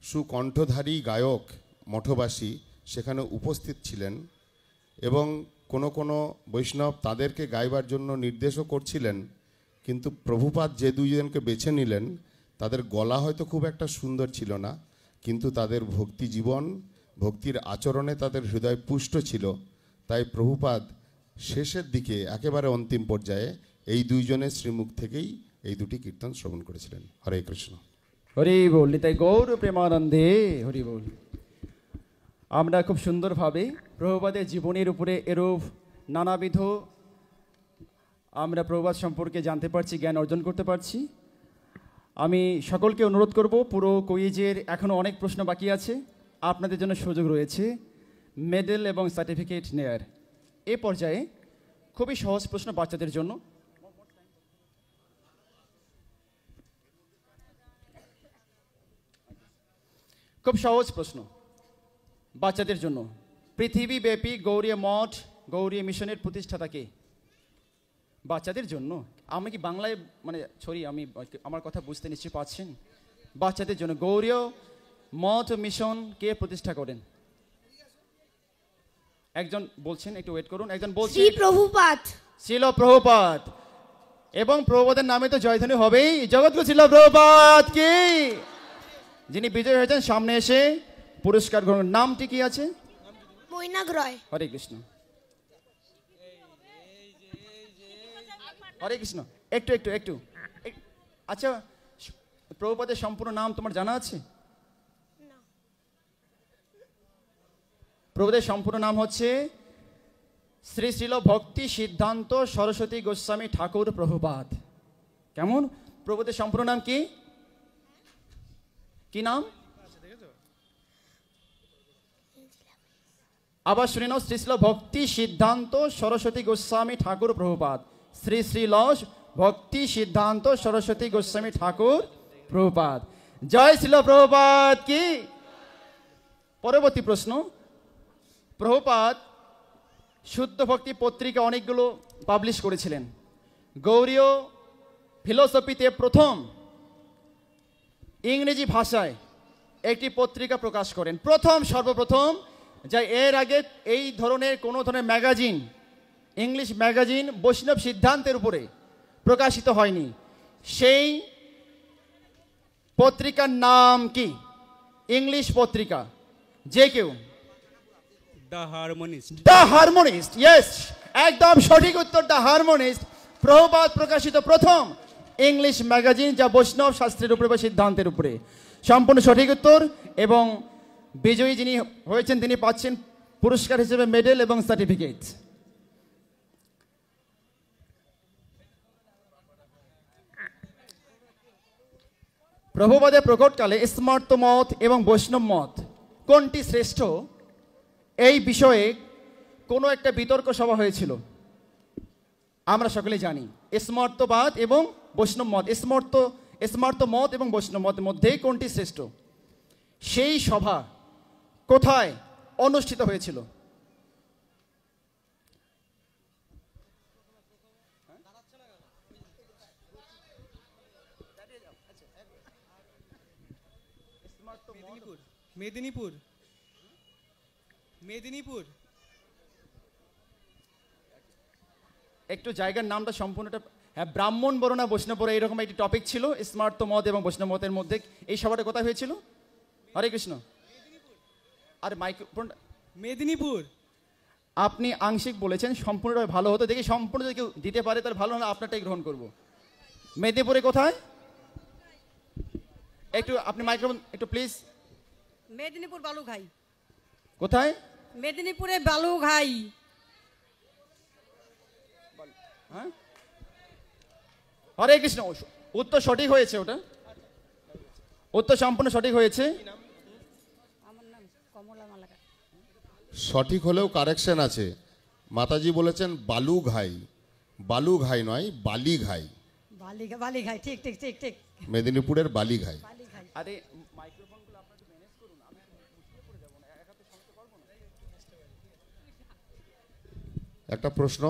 সুকণ্ঠধারী গায়ক মঠবাসী সেখানে উপস্থিত ছিলেন এবং কোনো বৈষ্ণব তাদেরকে গাইবার জন্য নির্দেশও করছিলেন, কিন্তু প্রভুপাদ যে 2জনকে বেছে নিলেন তাদের গলা হয়তো খুব একটা সুন্দর ছিল না, কিন্তু তাদের ভক্তি জীবন, ভক্তির আচরণে তাদের হৃদয় পুষ্ট ছিল। তাই প্রভুপাদ শেষের দিকে একেবারে অন্তিম পর্যায়ে এই 2জনের শ্রীমুখ থেকেই এই 2টি কীর্তন শ্রবণ করেছিলেন। হরে কৃষ্ণ। হরি বল। নিতাই গৌর প্রেমানন্দে হরি বল। আমরা খুব সুন্দরভাবে প্রভুপাদের জীবনের উপরে এরূপ নানাবিধ আমরা প্রভুপাদ সম্পর্কে জানতে পারছি, জ্ঞান অর্জন করতে পারছি। আমি সকলকে অনুরোধ করব, পুরো কুইজের এখনও অনেক প্রশ্ন বাকি আছে, আপনাদের জন্য সুযোগ রয়েছে মেডেল এবং সার্টিফিকেট নেয়ার। এ পর্যায়ে খুবই সহজ প্রশ্ন বাচ্চাদের জন্য। খুব সহজ প্রশ্ন বাচ্চাদের জন্য। পৃথিবীব্যাপী গৌরী মঠ, গৌরী মিশনের প্রতিষ্ঠাতা কে? বাচ্চাদের জন্য। আমি কি বাংলায় মানে আমি আমার কথা বুঝতে নিশ্চয়ই পাচ্ছেন। বাচ্চাদের জন্য গৌরী মঠ মিশন কে প্রতিষ্ঠা করেন? একজন বলছেন, একটু ওয়েট করুন। একজন বলছেন শ্রী প্রভুপাদ। ছিল প্রভুপাদ, এবং প্রভুপাদের নামে তো জয়ধ্বনি হবেই। জগৎগুরু ছিল প্রভুপাদ কি? যিনি বিজয় হয়েছেন সামনে এসে পুরস্কার গ্রহণ। নামটি কি আছে? মৈনাক রয়। হরে কৃষ্ণ, হরে কৃষ্ণ। একটু একটু একটু আচ্ছা, প্রভুপাদের সম্পূর্ণ নাম তোমার জানা আছে? প্রভুদের সম্পূর্ণ নাম হচ্ছে শ্রী শ্রীল ভক্তি সিদ্ধান্ত সরস্বতী গোস্বামী ঠাকুর প্রভুপাদ। কেমন? প্রভুদের সম্পূর্ণ নাম কি? কি নাম? আবার শুনে নাও, শ্রী শ্রীল ভক্তি সিদ্ধান্ত সরস্বতী গোস্বামী ঠাকুর প্রভুপাদ। শ্রী শ্রীল ভক্তি সিদ্ধান্ত সরস্বতী গোস্বামী ঠাকুর প্রভুপাদ। জয় শ্রীল প্রভুপাদ কি? পরবর্তী প্রশ্ন। প্রভুপাদ শুদ্ধ ভক্তি পত্রিকা অনেকগুলো পাবলিশ করেছিলেন। গৌড়ীয় ফিলোসফিতে প্রথম ইংরেজি ভাষায় একটি পত্রিকা প্রকাশ করেন, সর্বপ্রথম, যা এর আগে এই ধরনের কোনো ধরনের ম্যাগাজিন, ইংলিশ ম্যাগাজিন বৈষ্ণব সিদ্ধান্তের উপরে প্রকাশিত হয়নি। সেই পত্রিকার নাম কি? ইংলিশ পত্রিকা। যে কেউ? দ্য হারমোনিস্ট। দ্য হারমোনিস্ট, ইয়েস, একদম সঠিক উত্তর। দ্য হারমোনিস্ট প্রভুপাদ প্রকাশিত প্রথম ইংলিশ ম্যাগাজিন, যা বৈষ্ণব শাস্ত্রের উপরে বা সিদ্ধান্তের উপরে। সম্পূর্ণ সঠিক উত্তর। এবং বিজয়ী যিনি হয়েছেন তিনি পাচ্ছেন পুরস্কার হিসেবে মেডেল এবং সার্টিফিকেট। প্রভুপাদের প্রকটকালে স্মার্ত মত এবং বৈষ্ণব মত কোনটি শ্রেষ্ঠ, এই বিষয়ে কোনো একটা বিতর্ক সভা হয়েছিল। আমরা সকলে জানি স্মার্তবাদ এবং বৈষ্ণব মত, স্মার্ত মত এবং বৈষ্ণব মতের মধ্যে কোনটি শ্রেষ্ঠ। সেই সভা কোথায় অনুষ্ঠিত হয়েছিল? মেদিনীপুর। মেদিনীপুর। একটু জায়গার নামটা সম্পূর্ণটা, হ্যাঁ, ব্রাহ্মণ বরণা বৈষ্ণব বরণ, এরকম একটি টপিক ছিল স্মার্ত মত এবং বৈষ্ণব মতের মধ্যে। এই সভাটা কোথায় হয়েছিল? হরে কৃষ্ণ। আর মাইক্রোফোন। মেদিনীপুর। আপনি আংশিক বলেছেন, সম্পূর্ণটা ভালো হতো। দেখি সম্পূর্ণ যদি কেউ দিতে পারে তার ভালো হলে আপনারটাই গ্রহণ করব। মেদিনীপুরে কোথায়? একটু আপনি মাইক্রোফোন একটু প্লিজ। মেদিনীপুর বালুঘাই। কোথায়? মেদিনীপুরে বালুঘাই। হ্যাঁ, হরে কৃষ্ণ। উত্তর সঠিক হয়েছে, ওটা উত্তর সম্পূর্ণ সঠিক হয়েছে। আমার নাম কমলা মালাকার। সঠিক হলেও কারেকশন আছে। মাতাজি বলেছেন বালুঘাই, বালুঘাই নয়, বালিঘাই। বালিঘাই, ঠিক ঠিক ঠিক ঠিক। মেদিনীপুরের বালিঘাই। আরে মাইক্রোফোনগুলো আপনারা একটু ম্যানেজ করুন, আমি মুশকিলে পড়ে যাব না, একাতে সামলাতে পারবো না। একটা প্রশ্ন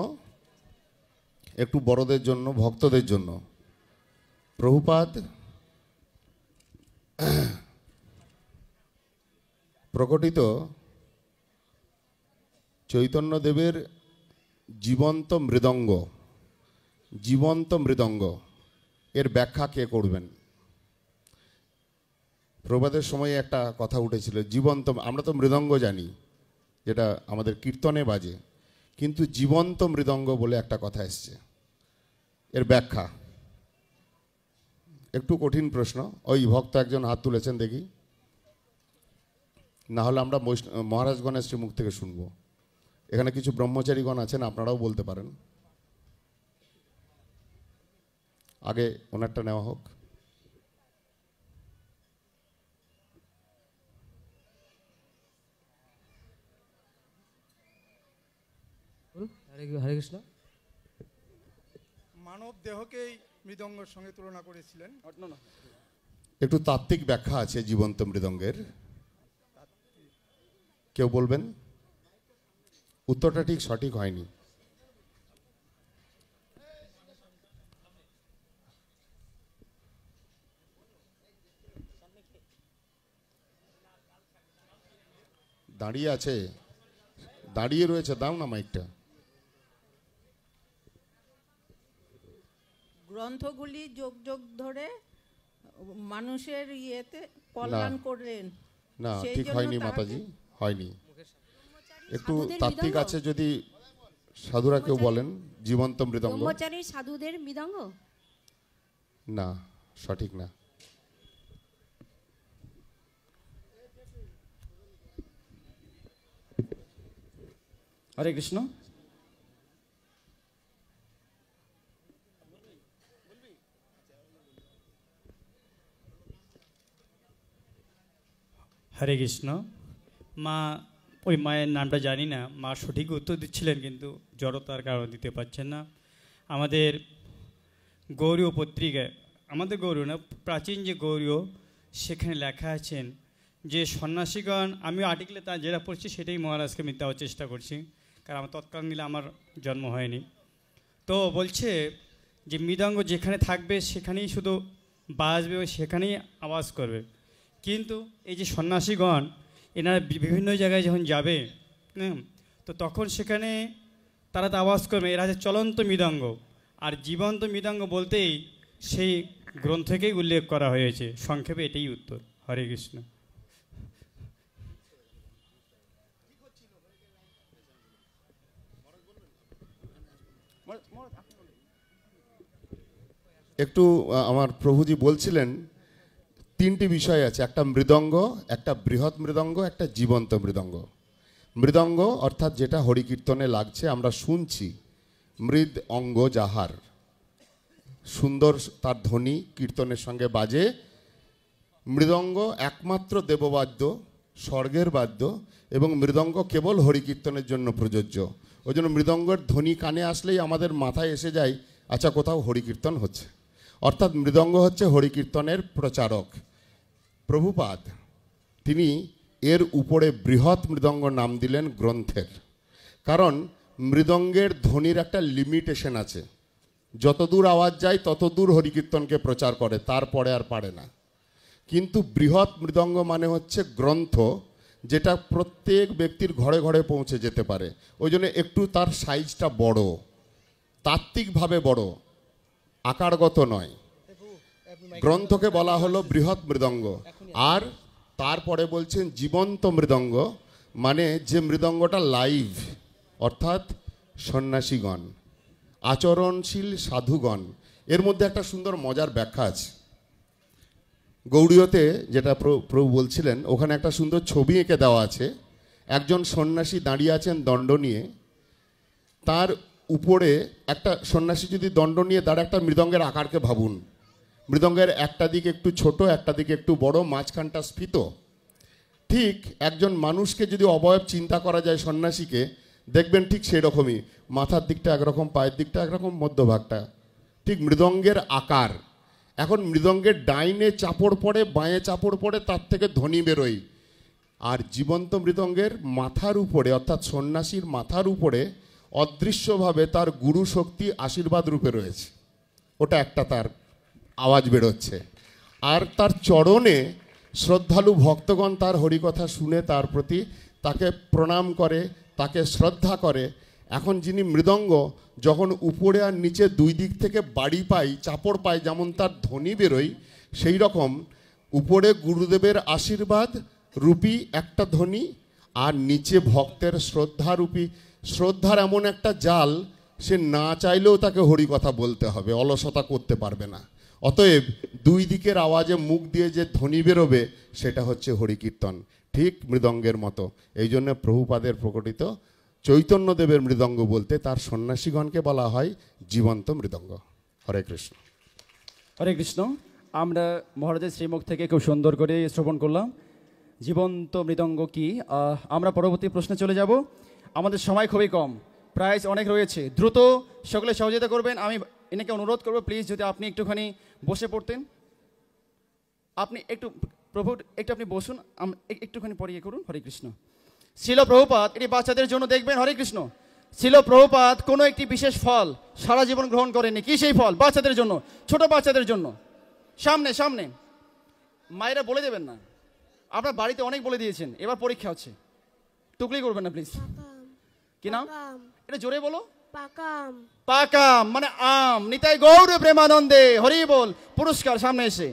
একটু বড়দের জন্য, ভক্তদের জন্য। প্রভুপাদ প্রকটিত চৈতন্যদেবের জীবন্ত মৃদঙ্গ এর ব্যাখ্যা কে করবেন? প্রভুপাদের সময়ে একটা কথা উঠেছিল, জীবন্ত, আমরা তো মৃদঙ্গ জানি যেটা আমাদের কীর্তনে বাজে, কিন্তু জীবন্ত মৃদঙ্গ বলে একটা কথা এসছে, এর ব্যাখ্যা। একটু কঠিন প্রশ্ন। ওই ভক্ত একজন হাত তুলেছেন, দেখি, না হলে আমরা মহারাজগণের শ্রীমুখ থেকে শুনবো। এখানে কিছু ব্রহ্মচারীগণ আছেন, আপনারাও বলতে পারেন। আগে ওনারটা নেওয়া হোক। হরে কৃষ্ণ। মানব দেহকেই মৃদঙ্গের সঙ্গে তুলনা করেছিলেন। একটু তাত্ত্বিক ব্যাখ্যা আছে জীবন্ত মৃদঙ্গের, কেউ বলবেন? উত্তরটা ঠিক সঠিক হয়নি। দাঁড়িয়ে আছে, দাঁড়িয়ে রয়েছে, দাও না মাইকটা। গ্রন্থগুলি যোগ যোগ ধরে মানুষের ইয়েতে কল্যাণ করলেন। না, ঠিক হয়নি মাতাজি, হয়নি। একটু তাত্ত্বিক আছে, যদি সাধুরা কেউ বলেন। জীবন্ত মৃদঙ্গ ব্রহ্মচারী সাধুদের মৃদঙ্গ? না, সঠিক না। হরে কৃষ্ণ। হরে কৃষ্ণ। মা, ওই মায়ের নামটা জানি না, মা সঠিক উত্তর দিচ্ছিলেন কিন্তু জড়তার কারণে দিতে পারছেন না। আমাদের গৌরীয় পত্রিকায়, আমাদের গৌরীয় না, প্রাচীন যে গৌরীয়, সেখানে লেখা আছেন যে সন্ন্যাসীগণ, আমি আর্টিকেলে তা যেটা পড়ছি সেটাই মহারাজকে আমি দেওয়ার চেষ্টা করছি, কারণ আমার তৎকালীন দিলে আমার জন্ম হয়নি। তো বলছে যে মৃদঙ্গ যেখানে থাকবে সেখানেই শুধু বাজবে, সেখানেই আওয়াজ করবে। কিন্তু এই যে সন্ন্যাসীগণ এনারা বিভিন্ন জায়গায় যখন যাবে, তো তখন সেখানে তারা তো আওয়াজ করবে, এরা হচ্ছে চলন্ত মৃদঙ্গ। আর জীবন্ত মৃদঙ্গ বলতেই সেই গ্রন্থকেই উল্লেখ করা হয়েছে। সংক্ষেপে এটাই উত্তর। হরে কৃষ্ণ। একটু আমার প্রভুজি বলছিলেন তিনটি বিষয় আছে, একটা মৃদঙ্গ, একটা বৃহৎ মৃদঙ্গ, একটা জীবন্ত মৃদঙ্গ। মৃদঙ্গ অর্থাৎ যেটা হরিকীর্তনে লাগছে, আমরা শুনছি, মৃদ অঙ্গ যাহার, সুন্দর তার ধ্বনি কীর্তনের সঙ্গে বাজে। মৃদঙ্গ একমাত্র দেববাদ্য, স্বর্গের বাদ্য, এবং মৃদঙ্গ কেবল হরিকীর্তনের জন্য প্রযোজ্য। ওই জন্য মৃদঙ্গের ধ্বনি কানে আসলেই আমাদের মাথায় এসে যায়, আচ্ছা কোথাও হরিকীর্তন হচ্ছে। অর্থাৎ মৃদঙ্গ হচ্ছে হরিকীর্তনের প্রচারক। প্রভুপাদ তিনি এর উপরে বৃহৎ মৃদঙ্গ নাম দিলেন গ্রন্থের, কারণ মৃদঙ্গের ধ্বনির একটা লিমিটেশন আছে, যতদূর আওয়াজ যায় ততদূর হরিকীর্তনকে প্রচার করে, তারপরে আর পারে না। কিন্তু বৃহৎ মৃদঙ্গ মানে হচ্ছে গ্রন্থ, যেটা প্রত্যেক ব্যক্তির ঘরে ঘরে পৌঁছে যেতে পারে। ওই জন্য একটু তার সাইজটা বড়, তাত্ত্বিকভাবে বড়, আকারগত নয়। গ্রন্থকে বলা হলো বৃহৎ মৃদঙ্গ। আর তারপরে বলছেন জীবন্ত মৃদঙ্গ, মানে যে মৃদঙ্গটা লাইভ, অর্থাৎ সন্ন্যাসীগণ, আচরণশীল সাধুগণ। এর মধ্যে একটা সুন্দর মজার ব্যাখ্যা আছে। গৌড়ীয়তে যেটা প্রভু বলছিলেন, ওখানে একটা সুন্দর ছবি এঁকে দেওয়া আছে। একজন সন্ন্যাসী দাঁড়িয়ে আছেন দণ্ড নিয়ে, তার উপরে একটা সন্ন্যাসী যদি দণ্ড নিয়ে দাঁড়ায়, একটা মৃদঙ্গের আকারকে ভাবুন। মৃদঙ্গের একটা দিক একটু ছোট, একটা দিক একটু বড়, মাঝখানটা স্ফীত। ঠিক একজন মানুষকে যদি অবয়ব চিন্তা করা যায় সন্ন্যাসীকে, দেখবেন ঠিক সেরকমই, মাথার দিকটা একরকম, পায়ের দিকটা একরকম, মধ্যভাগটা ঠিক মৃদঙ্গের আকার। এখন মৃদঙ্গের ডাইনে চাপড় পড়ে, বাঁয়ে চাপড় পড়ে, তার থেকে ধ্বনি বেরোয়। আর জীবন্ত মৃদঙ্গের মাথার উপরে, অর্থাৎ সন্ন্যাসীর মাথার উপরে অদৃশ্যভাবে তার গুরু শক্তি আশীর্বাদ রূপে রয়েছে, ওটা একটা তার আওয়াজ বেরোচ্ছে। আর তার চরণে শ্রদ্ধালু ভক্তগণ তার হরিকথা শুনে তার প্রতি তাকে প্রণাম করে, তাকে শ্রদ্ধা করে। এখন যিনি মৃদঙ্গ, যখন উপরে আর নিচে দুই দিক থেকে বাড়ি পাই, চাপড় পায়, যেমন তার ধ্বনি বেরোয়, সেই রকম উপরে গুরুদেবের আশীর্বাদ রূপী একটা ধ্বনি, আর নিচে ভক্তের শ্রদ্ধারূপী, শ্রদ্ধার এমন একটা জাল, সে না চাইলেও তাকে হরিকথা বলতে হবে, অলসতা করতে পারবে না। অতএব দুই দিকের আওয়াজে মুখ দিয়ে যে ধ্বনি বেরোবে, সেটা হচ্ছে হরিকীর্তন, ঠিক মৃদঙ্গের মতো। এই জন্য প্রভুপাদের প্রকটিত চৈতন্যদেবের মৃদঙ্গ বলতে তার সন্ন্যাসীগণকে বলা হয় জীবন্ত মৃদঙ্গ। হরে কৃষ্ণ। হরে কৃষ্ণ। আমরা মহারাজের শ্রীমুখ থেকে খুব সুন্দর করে শ্রবণ করলাম জীবন্ত মৃদঙ্গ কি। আমরা পরবর্তী প্রশ্নে চলে যাব। আমাদের সময় খুবই কম, প্রাইজ অনেক রয়েছে। দ্রুত সকলে সহযোগিতা করবেন। আমি এনাকে অনুরোধ করবো প্লিজ যদি আপনি একটুখানি বসে পড়তেন। আপনি একটু প্রভু একটু আপনি বসুন, একটুখানি পরে ইয়ে করুন। হরে কৃষ্ণ। শিল প্রভুপাদ, এটি বাচ্চাদের জন্য দেখবেন। হরে কৃষ্ণ। শিল প্রভুপাদ কোনো একটি বিশেষ ফল সারা জীবন গ্রহণ করেননি। কি সেই ফল? বাচ্চাদের জন্য, ছোট বাচ্চাদের জন্য। সামনে সামনে মায়েরা বলে দেবেন না, আপনার বাড়িতে অনেক বলে দিয়েছেন, এবার পরীক্ষা হচ্ছে, টুকলি করবেন না প্লিজ। কি নাম? এটা জোরে বলো। পাকাম। পাকাম মানে আম। নিতাই গৌর প্রেমানন্দে হরি বল। পুরস্কার সামনে এসে।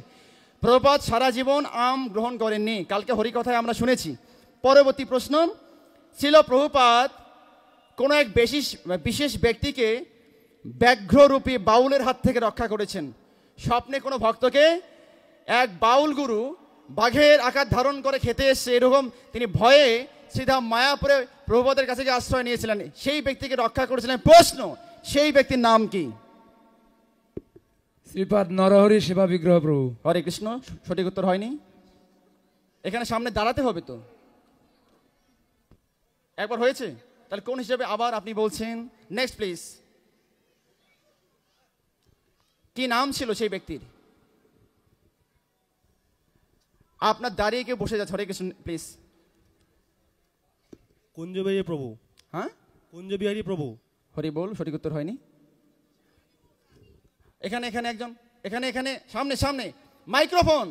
প্রভুপাদ সারা জীবন আম গ্রহণ করেননি, কালকে হরি কথায় আমরা শুনেছি। পরবর্তী প্রশ্ন, ছিল প্রভুপাদ কোনো এক বিশেষ ব্যক্তিকে ব্যাঘ্ররূপী বাউলের হাত থেকে রক্ষা করেছেন। স্বপ্নে কোনো ভক্তকে এক বাউল গুরু বাঘের আকার ধারণ করে খেতে এসছে, এরকম তিনি ভয়ে সিধা মায়াপুরে প্রভুপাদের কাছে গিয়ে আশ্রয় নিয়েছিলেন। সেই ব্যক্তিকে রক্ষা করেছিলেন। প্রশ্ন, সেই ব্যক্তির নাম কি? শ্রীপাদ নরহরি সেবা বিগ্রহ প্রভু। হরে কৃষ্ণ। সঠিক উত্তর হয়নি। এখানে সামনে দাঁড়াতে হবে তো। একবার হয়েছে, তাহলে কোন হিসাবে আবার আপনি বলছেন? Next please. কি নাম ছিল সেই ব্যক্তির? আপনার দাঁড়িয়ে কেউ বসে যাচ্ছে। হরে কৃষ্ণ প্লিজ। কুঞ্জবিহারী প্রভু। হ্যাঁ, কুঞ্জবিহারী প্রভু। হরি বল। সঠিক উত্তর হয়নি। এখানে এখানে একজন, এখানে এখানে সামনে সামনে মাইক্রোফোন।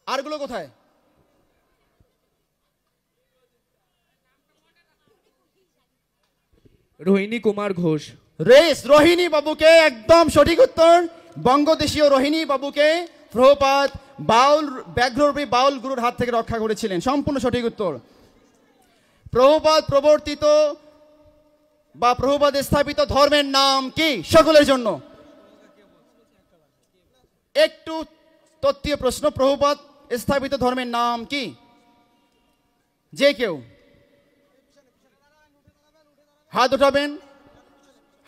আরগুলো কোথায়? রোহিণী কুমার ঘোষ। রেস রোহিণী বাবুকে একদম সঠিক উত্তর। বঙ্গদেশীয় রোহিণী বাবুকে প্রভুপাদ বাউল ব্যাঘ্ররূপী বাউল গুরুর হাত থেকে রক্ষা করেছিলেন। সম্পূর্ণ সঠিক উত্তর। প্রভুপাদ প্রবর্তিত বা প্রভুপাদ স্থাপিত ধর্মের নাম কি? সকলের জন্য একটু তত্ত্বীয় প্রশ্ন। প্রভুপাদ স্থাপিত ধর্মের নাম কি? যে কেউ হাত উঠাবেন,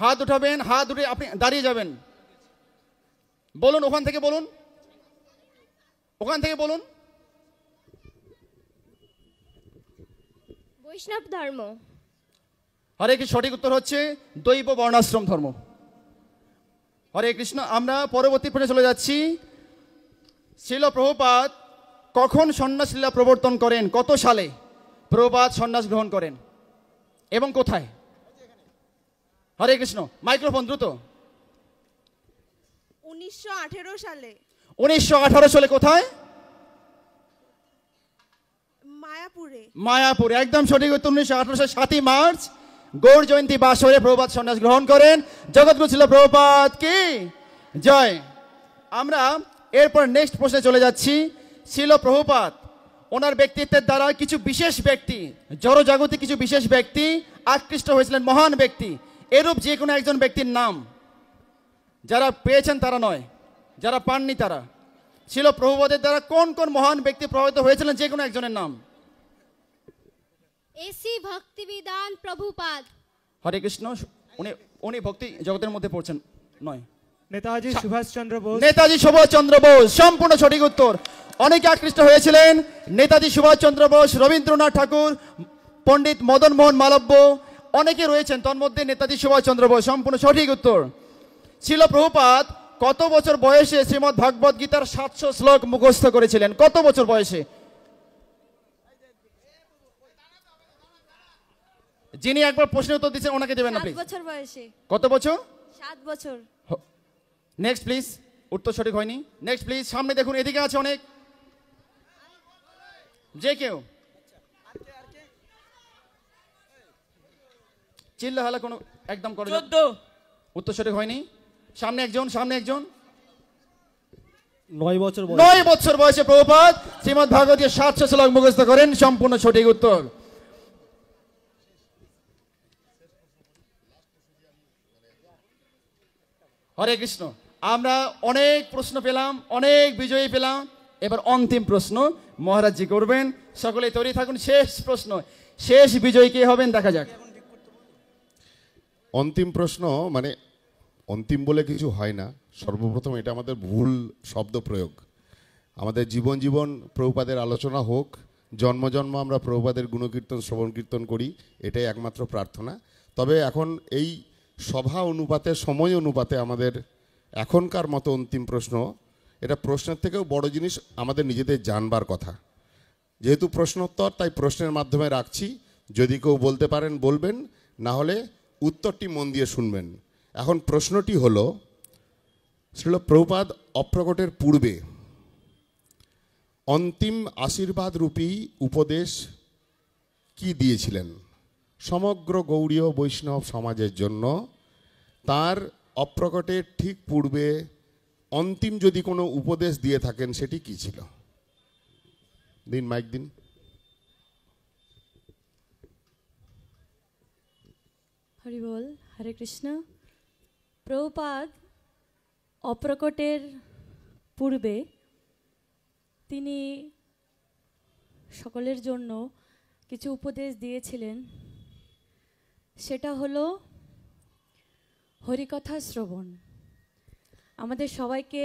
হাত উঠাবেন, হাত উঠে আপনি দাঁড়িয়ে যাবেন। বলুন, ওখান থেকে বলুন, ওখান থেকে বলুন। বৈষ্ণব ধর্ম। হরে কৃষ্ণ। সঠিক উত্তর হচ্ছে দৈব বর্ণাশ্রম ধর্ম। হরে কৃষ্ণ। আমরা পরবর্তী প্রশ্নে চলে যাচ্ছি। শিল প্রভুপাদ কখন সন্ন্যাস লীলা প্রবর্তন করেন? কত সালে প্রভুপাদ সন্ন্যাস গ্রহণ করেন এবং কোথায়? হরে কৃষ্ণ। মাইক্রোফোন দ্রুত। 1918 সালে। 1918 সালে কোথায়? মায়াপুরে। মায়াপুরে। একদম সঠিক উত্তর। 1918 সালে 7ই মার্চ গৌর জয়ন্তী বাসরে প্রভুপাদ সন্ন্যাস গ্রহণ করেন। জগৎগুরু ছিল প্রভুপাদ কি জয়। আমরা এরপর নেক্সট প্রশ্নে চলে যাচ্ছি। ছিল প্রভুপাদ ওনার ব্যক্তিত্বের দ্বারা কিছু বিশেষ ব্যক্তি, জড়জাগতিক কিছু বিশেষ ব্যক্তি আকৃষ্ট হয়েছিলেন, মহান ব্যক্তি। এরূপ যে কোনো একজন ব্যক্তির নাম, যারা পেয়েছেন তারা নয়, যারা পাননি তারা। ছিল প্রভুপাদের দ্বারা কোন কোন মহান ব্যক্তি প্রভাবিত হয়েছিলেন? যে কোনো একজনের নাম। এসি ভক্তিবিদান প্রভুপাদ। হরে কৃষ্ণ। উনি ভক্তি জগতের মধ্যে পড়ছেন নয়। নেতাজি সুভাষচন্দ্র বোস। নেতাজি সুভাষচন্দ্র বোস। সম্পূর্ণ সঠিক উত্তর। অনেকে আকৃষ্ট হয়েছিলেন। নেতাজি সুভাষচন্দ্র বোস, রবীন্দ্রনাথ ঠাকুর, পণ্ডিত মদন মোহন মালব্য, অনেকে রয়েছেন, তন্মধ্যে নেতাজি সুভাষচন্দ্র বোস। সম্পূর্ণ সঠিক উত্তর। ছিল প্রভুপাদ কত বছর বয়সে শ্রীমদ্ ভাগবত গীতার 700 শ্লোক মুখস্থ করেছিলেন? কত বছর বয়সে? যিনি একবার প্রশ্নের উত্তর দিচ্ছেন ওনাকে দেবেন না প্লিজ। 7 বছর বয়সে। কত বছর? 7 বছর। Next please. উত্তর সঠিক হয়নি। Next please. সামনে দেখুন, এদিকে আছে অনেক। যে কেউ চিল্লা হালা কোনো একদম করে। 14। উত্তর সঠিক হয়নি। সামনে একজন, সামনে একজন। 9 বছর বয়স। 9 বছর বয়সে প্রভুপাদ শ্রীমদ্ ভাগবতের 700 শ্লোক মুখস্থ করেন। সম্পূর্ণ সঠিক উত্তর। হরে কৃষ্ণ। আমরা অনেক প্রশ্ন পেলাম, অনেক বিজয়ী পেলাম। এবার অন্তিম প্রশ্ন মহারাজজি করবেন। সকলে তৈরি থাকুন। শেষ প্রশ্ন, শেষ বিজয়ী কে হবেন দেখা যাক। অন্তিম প্রশ্ন মানে অন্তিম বলে কিছু হয় না। সর্বপ্রথম এটা আমাদের ভুল শব্দ প্রয়োগ। আমাদের জীবন জীবন প্রভুপাদের আলোচনা হোক, জন্ম জন্ম আমরা প্রভুপাদের গুণকীর্তন শ্রবণ কীর্তন করি, এটাই একমাত্র প্রার্থনা। তবে এখন এই সভা অনুপাতে, সময় অনুপাতে আমাদের এখনকার মতো অন্তিম প্রশ্ন, এটা প্রশ্নের থেকেও বড় জিনিস আমাদের নিজেদের জানবার কথা। যেহেতু প্রশ্নোত্তর, তাই প্রশ্নের মাধ্যমে রাখছি, যদি কেউ বলতে পারেন বলবেন, না হলে উত্তরটি মন দিয়ে শুনবেন। এখন প্রশ্নটি হলো, শ্রীল প্রভুপাদ অপ্রকটের পূর্বে অন্তিম আশীর্বাদ রূপী উপদেশ কি দিয়েছিলেন সমগ্র গৌড়ীয় বৈষ্ণব সমাজের জন্য? তার অপ্রকটের ঠিক পূর্বে অন্তিম যদি কোনো উপদেশ দিয়ে থাকেন সেটি কি ছিল? দিন, মাইক দিন। হরি বল, হরে কৃষ্ণ। প্রভুপাদ অপ্রকটের পূর্বে তিনি সকলের জন্য কিছু উপদেশ দিয়েছিলেন। সেটা হলো হরিকথা শ্রবণ। আমাদের সবাইকে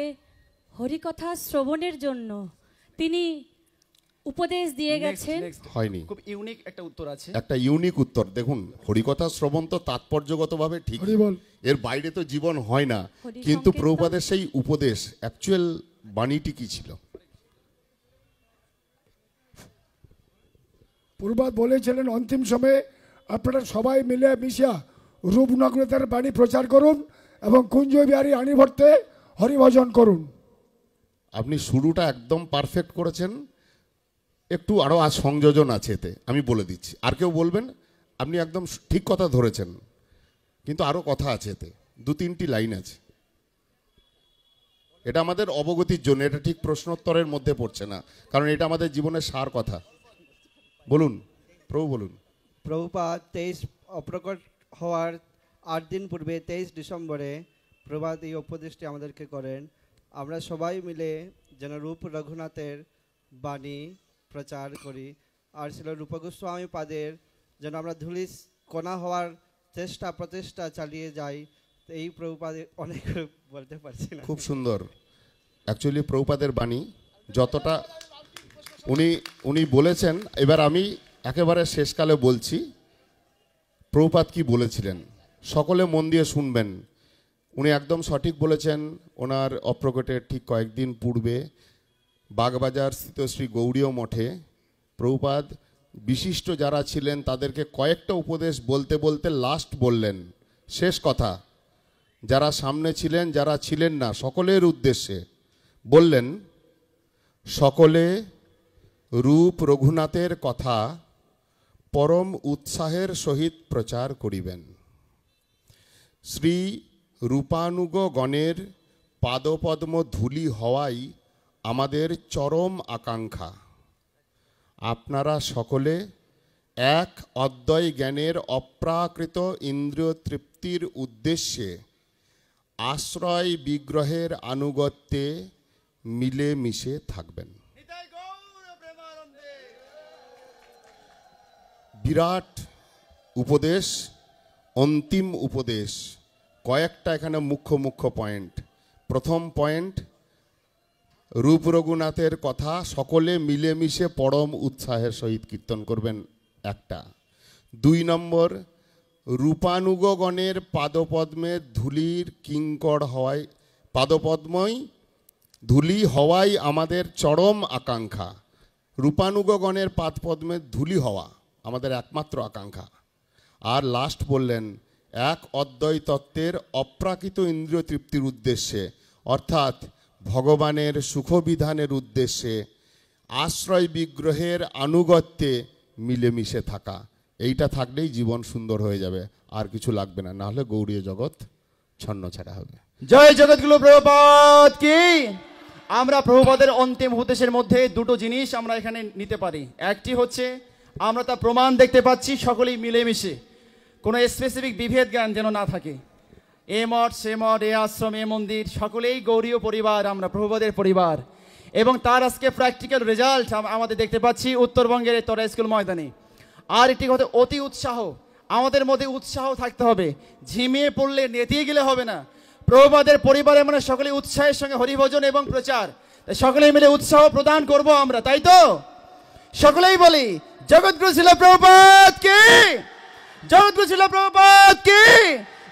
হরিকথা শ্রবণের জন্য তিনি উপদেশ দিয়ে গেছেন। হয়নি, খুব ইউনিক একটা উত্তর আছে, একটা ইউনিক উত্তর। দেখুন, হরিকথা শ্রবণ তো তাৎপর্যগতভাবে ঠিক, এর বাইরে তো জীবন হয় না, কিন্তু প্রভুপাদের সেই উপদেশ অ্যাকচুয়াল বাণীটি কি ছিল? প্রভুপাদ বলেছিলেন অন্তিম সময়ে আপনারা সবাই মিলে মিশিয়া রূপনগ্নতার বাণী প্রচার করুন এবং কুঞ্জ বিহারী আনিভর্তে হরিভজন করুন। আপনি শুরুটা একদম পারফেক্ট করেছেন, একটু আরও আজ সংযোজন আছে এতে, আমি বলে দিচ্ছি। আর কেউ বলবেন? আপনি একদম ঠিক কথা ধরেছেন, কিন্তু আরও কথা আছে এতে, 2-3টি লাইন আছে। এটা আমাদের অবগতির জন্য, এটা ঠিক প্রশ্নোত্তরের মধ্যে পড়ছে না, কারণ এটা আমাদের জীবনের সার কথা। বলুন প্রভু, বলুন। প্রভুপাদ 23 অপ্রকট হওয়ার 8 দিন পূর্বে 23 ডিসেম্বরে প্রভুপাদ এই উপদেশটি আমাদেরকে করেন, আমরা সবাই মিলে যেন রূপ রঘুনাথের বাণী প্রচার করি, আর ছিল রূপ গোস্বামী পাদের যেন আমরা ধুলি কণা হওয়ার প্রচেষ্টা চালিয়ে যাই। এই প্রভুপাদের অনেক বলতে পারছি না। খুব সুন্দর। অ্যাকচুয়ালি প্রভুপাদের বাণী যতটা উনি বলেছেন, এবার আমি একেবারে শেষকালে বলছি প্রভুপাদ কি বলেছিলেন, সকলে মন দিয়ে শুনবেন। উনি একদম সঠিক বলেছেন। ওনার অপ্রকটের ঠিক কয়েকদিন পূর্বে বাগবাজার স্থিত শ্রী গৌড়ীয় মঠে প্রভুপাদ বিশিষ্ট যারা ছিলেন তাদেরকে কয়েকটা উপদেশ বলতে বলতে লাস্ট বললেন, শেষ কথা, যারা সামনে ছিলেন যারা ছিলেন না সকলের উদ্দেশ্যে বললেন, সকলে রূপ রঘুনাথের কথা পরম উৎসাহের সহিত প্রচার করিবেন। শ্রী রূপানুগ গণের পাদপদ্ম ধূলি হওয়াই আমাদের চরম আকাঙ্ক্ষা। আপনারা সকলে এক অদ্বয় জ্ঞানের অপ্রাকৃত ইন্দ্রিয় তৃপ্তির উদ্দেশ্যে আশ্রয় বিগ্রহের আনুগত্যে মিলে মিশে থাকবেন। বিরাট উপদেশ, অন্তিম উপদেশ। কয়েকটা এখানে মুখ্য পয়েন্ট। প্রথম পয়েন্ট, রূপ রঘুনাথের কথা সকলে মিলেমিশে পরম উৎসাহের সহিত কীর্তন করবেন, একটা। 2 নম্বর, রূপানুগগণের পাদপদ্মে ধূলির কিঙ্কর হওয়ায়, পাদপদ্মই ধূলি হওয়াই আমাদের চরম আকাঙ্ক্ষা। রূপানুগগণের পাদপদ্মে ধূলি হওয়া আমাদের একমাত্র আকাঙ্ক্ষা। আর লাস্ট বললেন, এক অদ্বয় তত্ত্বের অপ্রাকৃত ইন্দ্রিয় তৃপ্তির উদ্দেশ্যে, অর্থাৎ ভগবানের সুখবিধানের উদ্দেশ্যে আশ্রয় বিগ্রহের আনুগত্যে মিলেমিশে থাকা। এইটা থাকলেই জীবন সুন্দর হয়ে যাবে, আর কিছু লাগবে না, নাহলে গৌড়ীয় জগৎ ছন্নছাড়া হবে। জয় জগৎগুরু প্রভুপাদ কি। আমরা প্রভুপাদের অন্তিম উপদেশের মধ্যে 2টো জিনিস আমরা এখানে নিতে পারি। একটি হচ্ছে আমরা তার প্রমাণ দেখতে পাচ্ছি সকলেই মিলেমিশে, কোনো স্পেসিফিক বিভেদ জ্ঞান যেন না থাকে। এ মঠ সে মঠ, এ আশ্রম এ মন্দির, সকলেই গৌড়ীয় পরিবার, আমরা প্রভুপাদের পরিবার। এবং তার আজকে প্র্যাকটিক্যাল রেজাল্ট আমাদের দেখতে পাচ্ছি উত্তরবঙ্গের এই তরা স্কুল ময়দানে। আর একটি কথা, অতি উৎসাহ, আমাদের মধ্যে উৎসাহ থাকতে হবে। ঝিমিয়ে পড়লে নেতিয়ে গেলে হবে না। প্রভুপাদের পরিবারে মানে সকলে উৎসাহের সঙ্গে হরিভজন এবং প্রচার, তাই সকলে মিলে উৎসাহ প্রদান করব আমরা, তাই তো? সকলেই বলি জগৎগুরু শিল প্রভুপাদ কি, জগৎগুরু শিল প্রভুপাদ কি,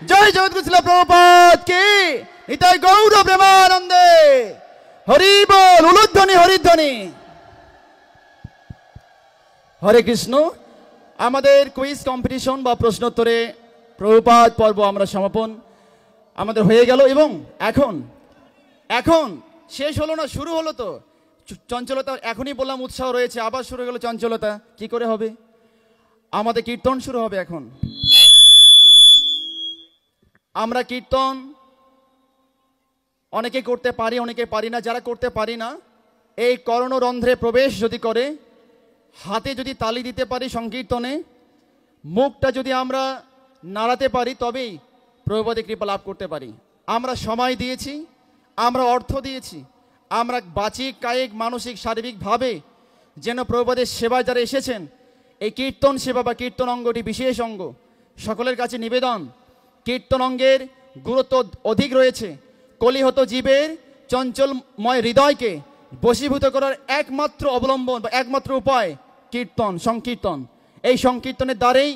জয় জগৎগুরু শিল প্রভুপাদ কি। নিতাই গৌর প্রেমানন্দে হরি বল, উলুধ্বনি হরিধ্বনি। হরে কৃষ্ণ। আমাদের কুইজ কম্পিটিশন বা প্রশ্নোত্তরে প্রভুপাদ পর্ব আমরা সমাপন আমাদের হয়ে গেল এবং এখন এখন শেষ হলো না, শুরু হলো। তো চঞ্চলতা এখনই বললাম, উৎসাহ রয়েছে, আবার শুরু হয়ে গেল চঞ্চলতা। কি করে হবে? আমাদের কীর্তন শুরু হবে এখন। আমরা কীর্তন অনেকে করতে পারি, অনেকে পারি না। যারা করতে পারি না, এই কর্ণরন্ধ্রে প্রবেশ যদি করে, হাতে যদি তালি দিতে পারি সংকীর্তনে, মুখটা যদি আমরা নাড়াতে পারি, তবেই প্রভুপাদের কৃপা লাভ করতে পারি। আমরা সময় দিয়েছি, আমরা অর্থ দিয়েছি, আমরা বাচিক কায়িক মানসিক শারীরিকভাবে যেন প্রভুপাদের সেবায় যারা এসেছেন, এই কীর্তন সেবা বা কীর্তন অঙ্গটি বিশেষ অঙ্গ। সকলের কাছে নিবেদন, কীর্তন অঙ্গের গুরুত্ব অধিক রয়েছে। কলিহত জীবের চঞ্চলময় হৃদয়কে বশীভূত করার একমাত্র অবলম্বন বা একমাত্র উপায় কীর্তন, সংকীর্তন। এই সংকীর্তনের দ্বারেই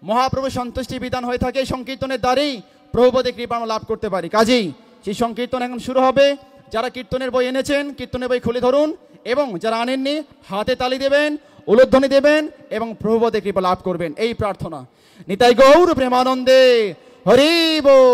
মহাপ্রভু সন্তুষ্টি বিধান হয়ে থাকে। এই সংকীর্তনের দ্বারেই প্রভুপদের কৃপা আমরা লাভ করতে পারি। কাজেই সেই সংকীর্তন এখন শুরু হবে। যারা কীর্তনের বই এনেছেন, কীর্তনের বই খুলে ধরুন, এবং যারা আনেননি হাতে তালি দেবেন, উলুধ্বনি দেবেন এবং প্রভুপদের কৃপা লাভ করবেন, এই প্রার্থনা। নিতাই গৌর প্রেমানন্দে হরি বল।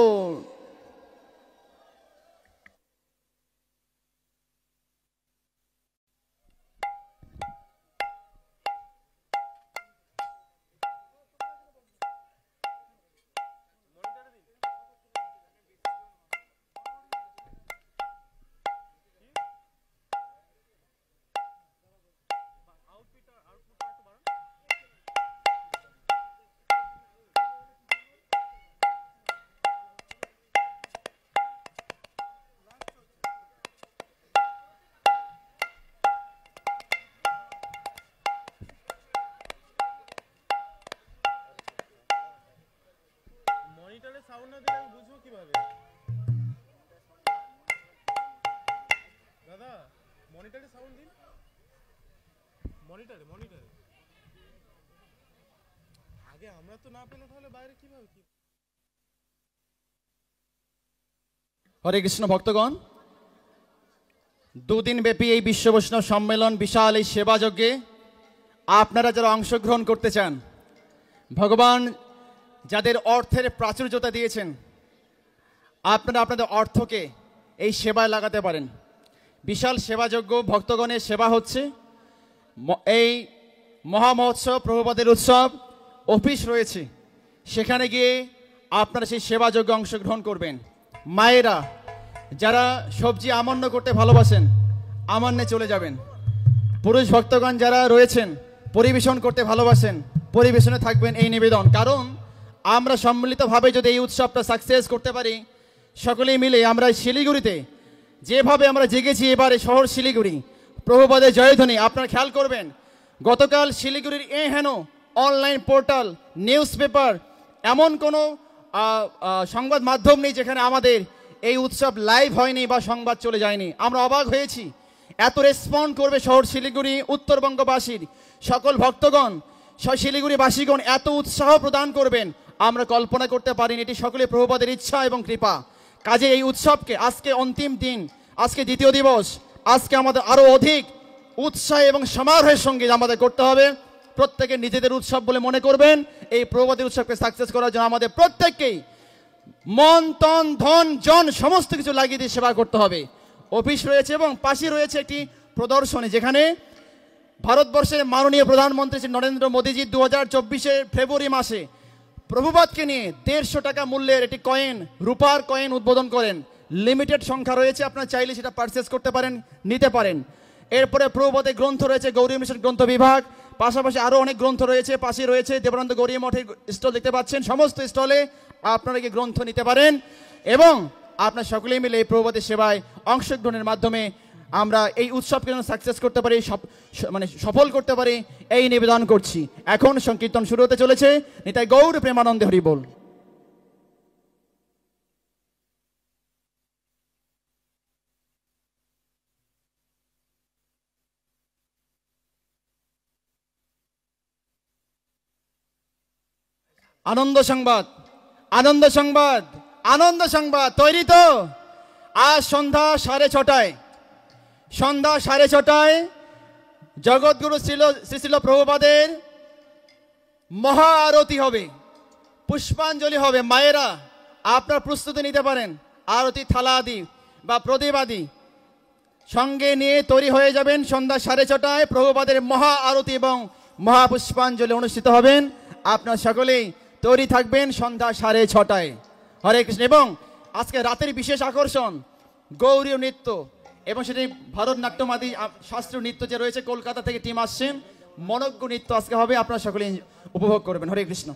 হরে কৃষ্ণ ভক্তগণ, দুদিন ব্যাপী এই বিশ্ব বৈষ্ণব সম্মেলন বিশাল এই সেবা যজ্ঞে আপনারা যারা অংশগ্রহণ করতে চান, ভগবান যাদের অর্থের প্রাচুর্যতা দিয়েছেন, আপনারা আপনাদের অর্থকে এই সেবায় লাগাতে পারেন। বিশাল সেবাযজ্ঞ, ভক্তগণের সেবা হচ্ছে। এই মহামহোৎসব, প্রভুপাদের উৎসব অফিস রয়েছে, সেখানে গিয়ে আপনারা সেই সেবাযজ্ঞে অংশগ্রহণ করবেন। মায়েরা যারা সবজি আমান্য করতে ভালোবাসেন, আমান্নে চলে যাবেন। পুরুষ ভক্তগণ যারা রয়েছেন, পরিবেশন করতে ভালোবাসেন, পরিবেশনে থাকবেন, এই নিবেদন। কারণ আমরা সম্মিলিতভাবে যদি এই উৎসবটা সাকসেস করতে পারি, সকলেই মিলে আমরা শিলিগুড়িতে যেভাবে আমরা জেগেছি, এবারে শহর শিলিগুড়ি প্রভুপাদের জয়ধ্বনি। আপনারা খেয়াল করবেন, গতকাল শিলিগুড়ির হেন অনলাইন পোর্টাল, নিউজ পেপার, এমন কোনো সংবাদ মাধ্যম নেই যেখানে আমাদের এই উৎসব লাইভ হয়নি বা সংবাদ চলে যায়নি। আমরা অবাক হয়েছি এত রেসপন্ড করবে শহর শিলিগুড়ি, উত্তরবঙ্গবাসীর সকল ভক্তগণ, শিলিগুড়িবাসীগণ এত উৎসাহ প্রদান করবেন আমরা কল্পনা করতে পারিনি। এটি সকলে প্রভুপাদের ইচ্ছা এবং কৃপা। কাজে এই উৎসবকে, আজকে অন্তিম দিন, আজকে দ্বিতীয় দিবস, আজকে আমাদের আরও অধিক উৎসাহ এবং সমারোহের সঙ্গে আমাদের করতে হবে। প্রত্যেকে নিজেদের উৎসব বলে মনে করবেন। এই প্রভুপাদের উৎসবকে সাকসেস করার জন্য আমাদের প্রত্যেককেই মন, তন, ধন, জন সমস্ত কিছু লাগিয়ে দিয়ে সেবা করতে হবে। অফিস রয়েছে এবং পাশে রয়েছে একটি প্রদর্শনী, যেখানে ভারতবর্ষের মাননীয় প্রধানমন্ত্রী শ্রী নরেন্দ্র মোদীজি 2024 ফেব্রুয়ারি মাসে প্রভুপাদকে নিয়ে 150 টাকা মূল্যের একটি কয়েন, রূপার কয়েন উদ্বোধন করেন। লিমিটেড সংখ্যা রয়েছে, আপনারা চাইলে সেটা পারচেস করতে পারেন, নিতে পারেন। এরপরে প্রভুপাদের গ্রন্থ রয়েছে, গৌরী মিশন গ্রন্থ বিভাগ, পাশাপাশি আরও অনেক গ্রন্থ রয়েছে। পাশে রয়েছে দেবানন্দ গৌরী মঠের স্টল, দেখতে পাচ্ছেন। সমস্ত স্টলে আপনারা গিয়ে গ্রন্থ নিতে পারেন এবং আপনার সকলেই মিলে এই প্রভুপাদের সেবায় অংশগ্রহণের মাধ্যমে আমরা এই উৎসবকে যেন সাকসেস করতে পারি, মানে সফল করতে পারি, এই নিবেদন করছি। এখন সংকীর্তন শুরু হতে চলেছে। নিতাই গৌর প্রেমানন্দে হরি বল। আনন্দ সংবাদ, আনন্দ সংবাদ, আনন্দ সংবাদ। তৈরি তো? আজ সন্ধ্যা 6:30, সন্ধ্যা 6:30 জগৎগুরু শ্রী শ্রী প্রভুপাদের মহা আরতি হবে, পুষ্পাঞ্জলি হবে। মায়েরা আপনার প্রস্তুতি নিতে পারেন, আরতি থালা আদি বা প্রদীপ আদি সঙ্গে নিয়ে তৈরি হয়ে যাবেন। সন্ধ্যা 6:30 প্রভুপাদের মহা আরতি এবং মহাপুষ্পাঞ্জলি অনুষ্ঠিত হবেন। আপনার সকলেই তৈরি থাকবেন সন্ধ্যা 6:30। হরে কৃষ্ণ। এবং আজকে রাতের বিশেষ আকর্ষণ গৌরীয় নৃত্য, এবং সেটি ভারতনাট্যম আদি শাস্ত্রীয় নৃত্য যে রয়েছে, কলকাতা থেকে টিম আসছেন, মনজ্ঞ নৃত্য আজকে হবে, আপনারা সকলেই উপভোগ করবেন। হরে কৃষ্ণ।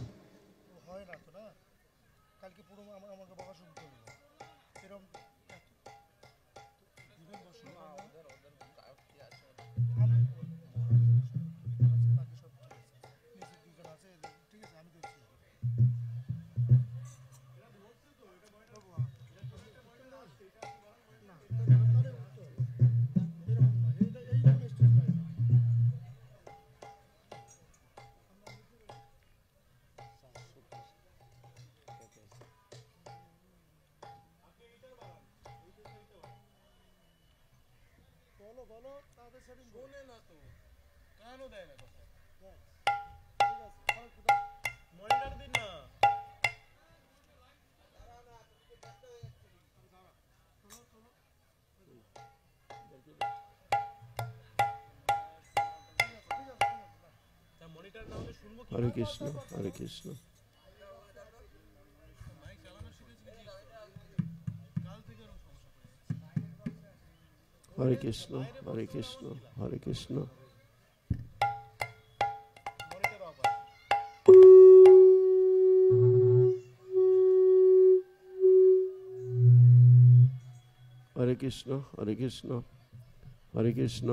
হরে কৃষ্ণ, হরে কৃষ্ণ। হরে কৃষ্ণ, হরে কৃষ্ণ, হরে কৃষ্ণ। হরে কৃষ্ণ, হরে কৃষ্ণ, হরে কৃষ্ণ।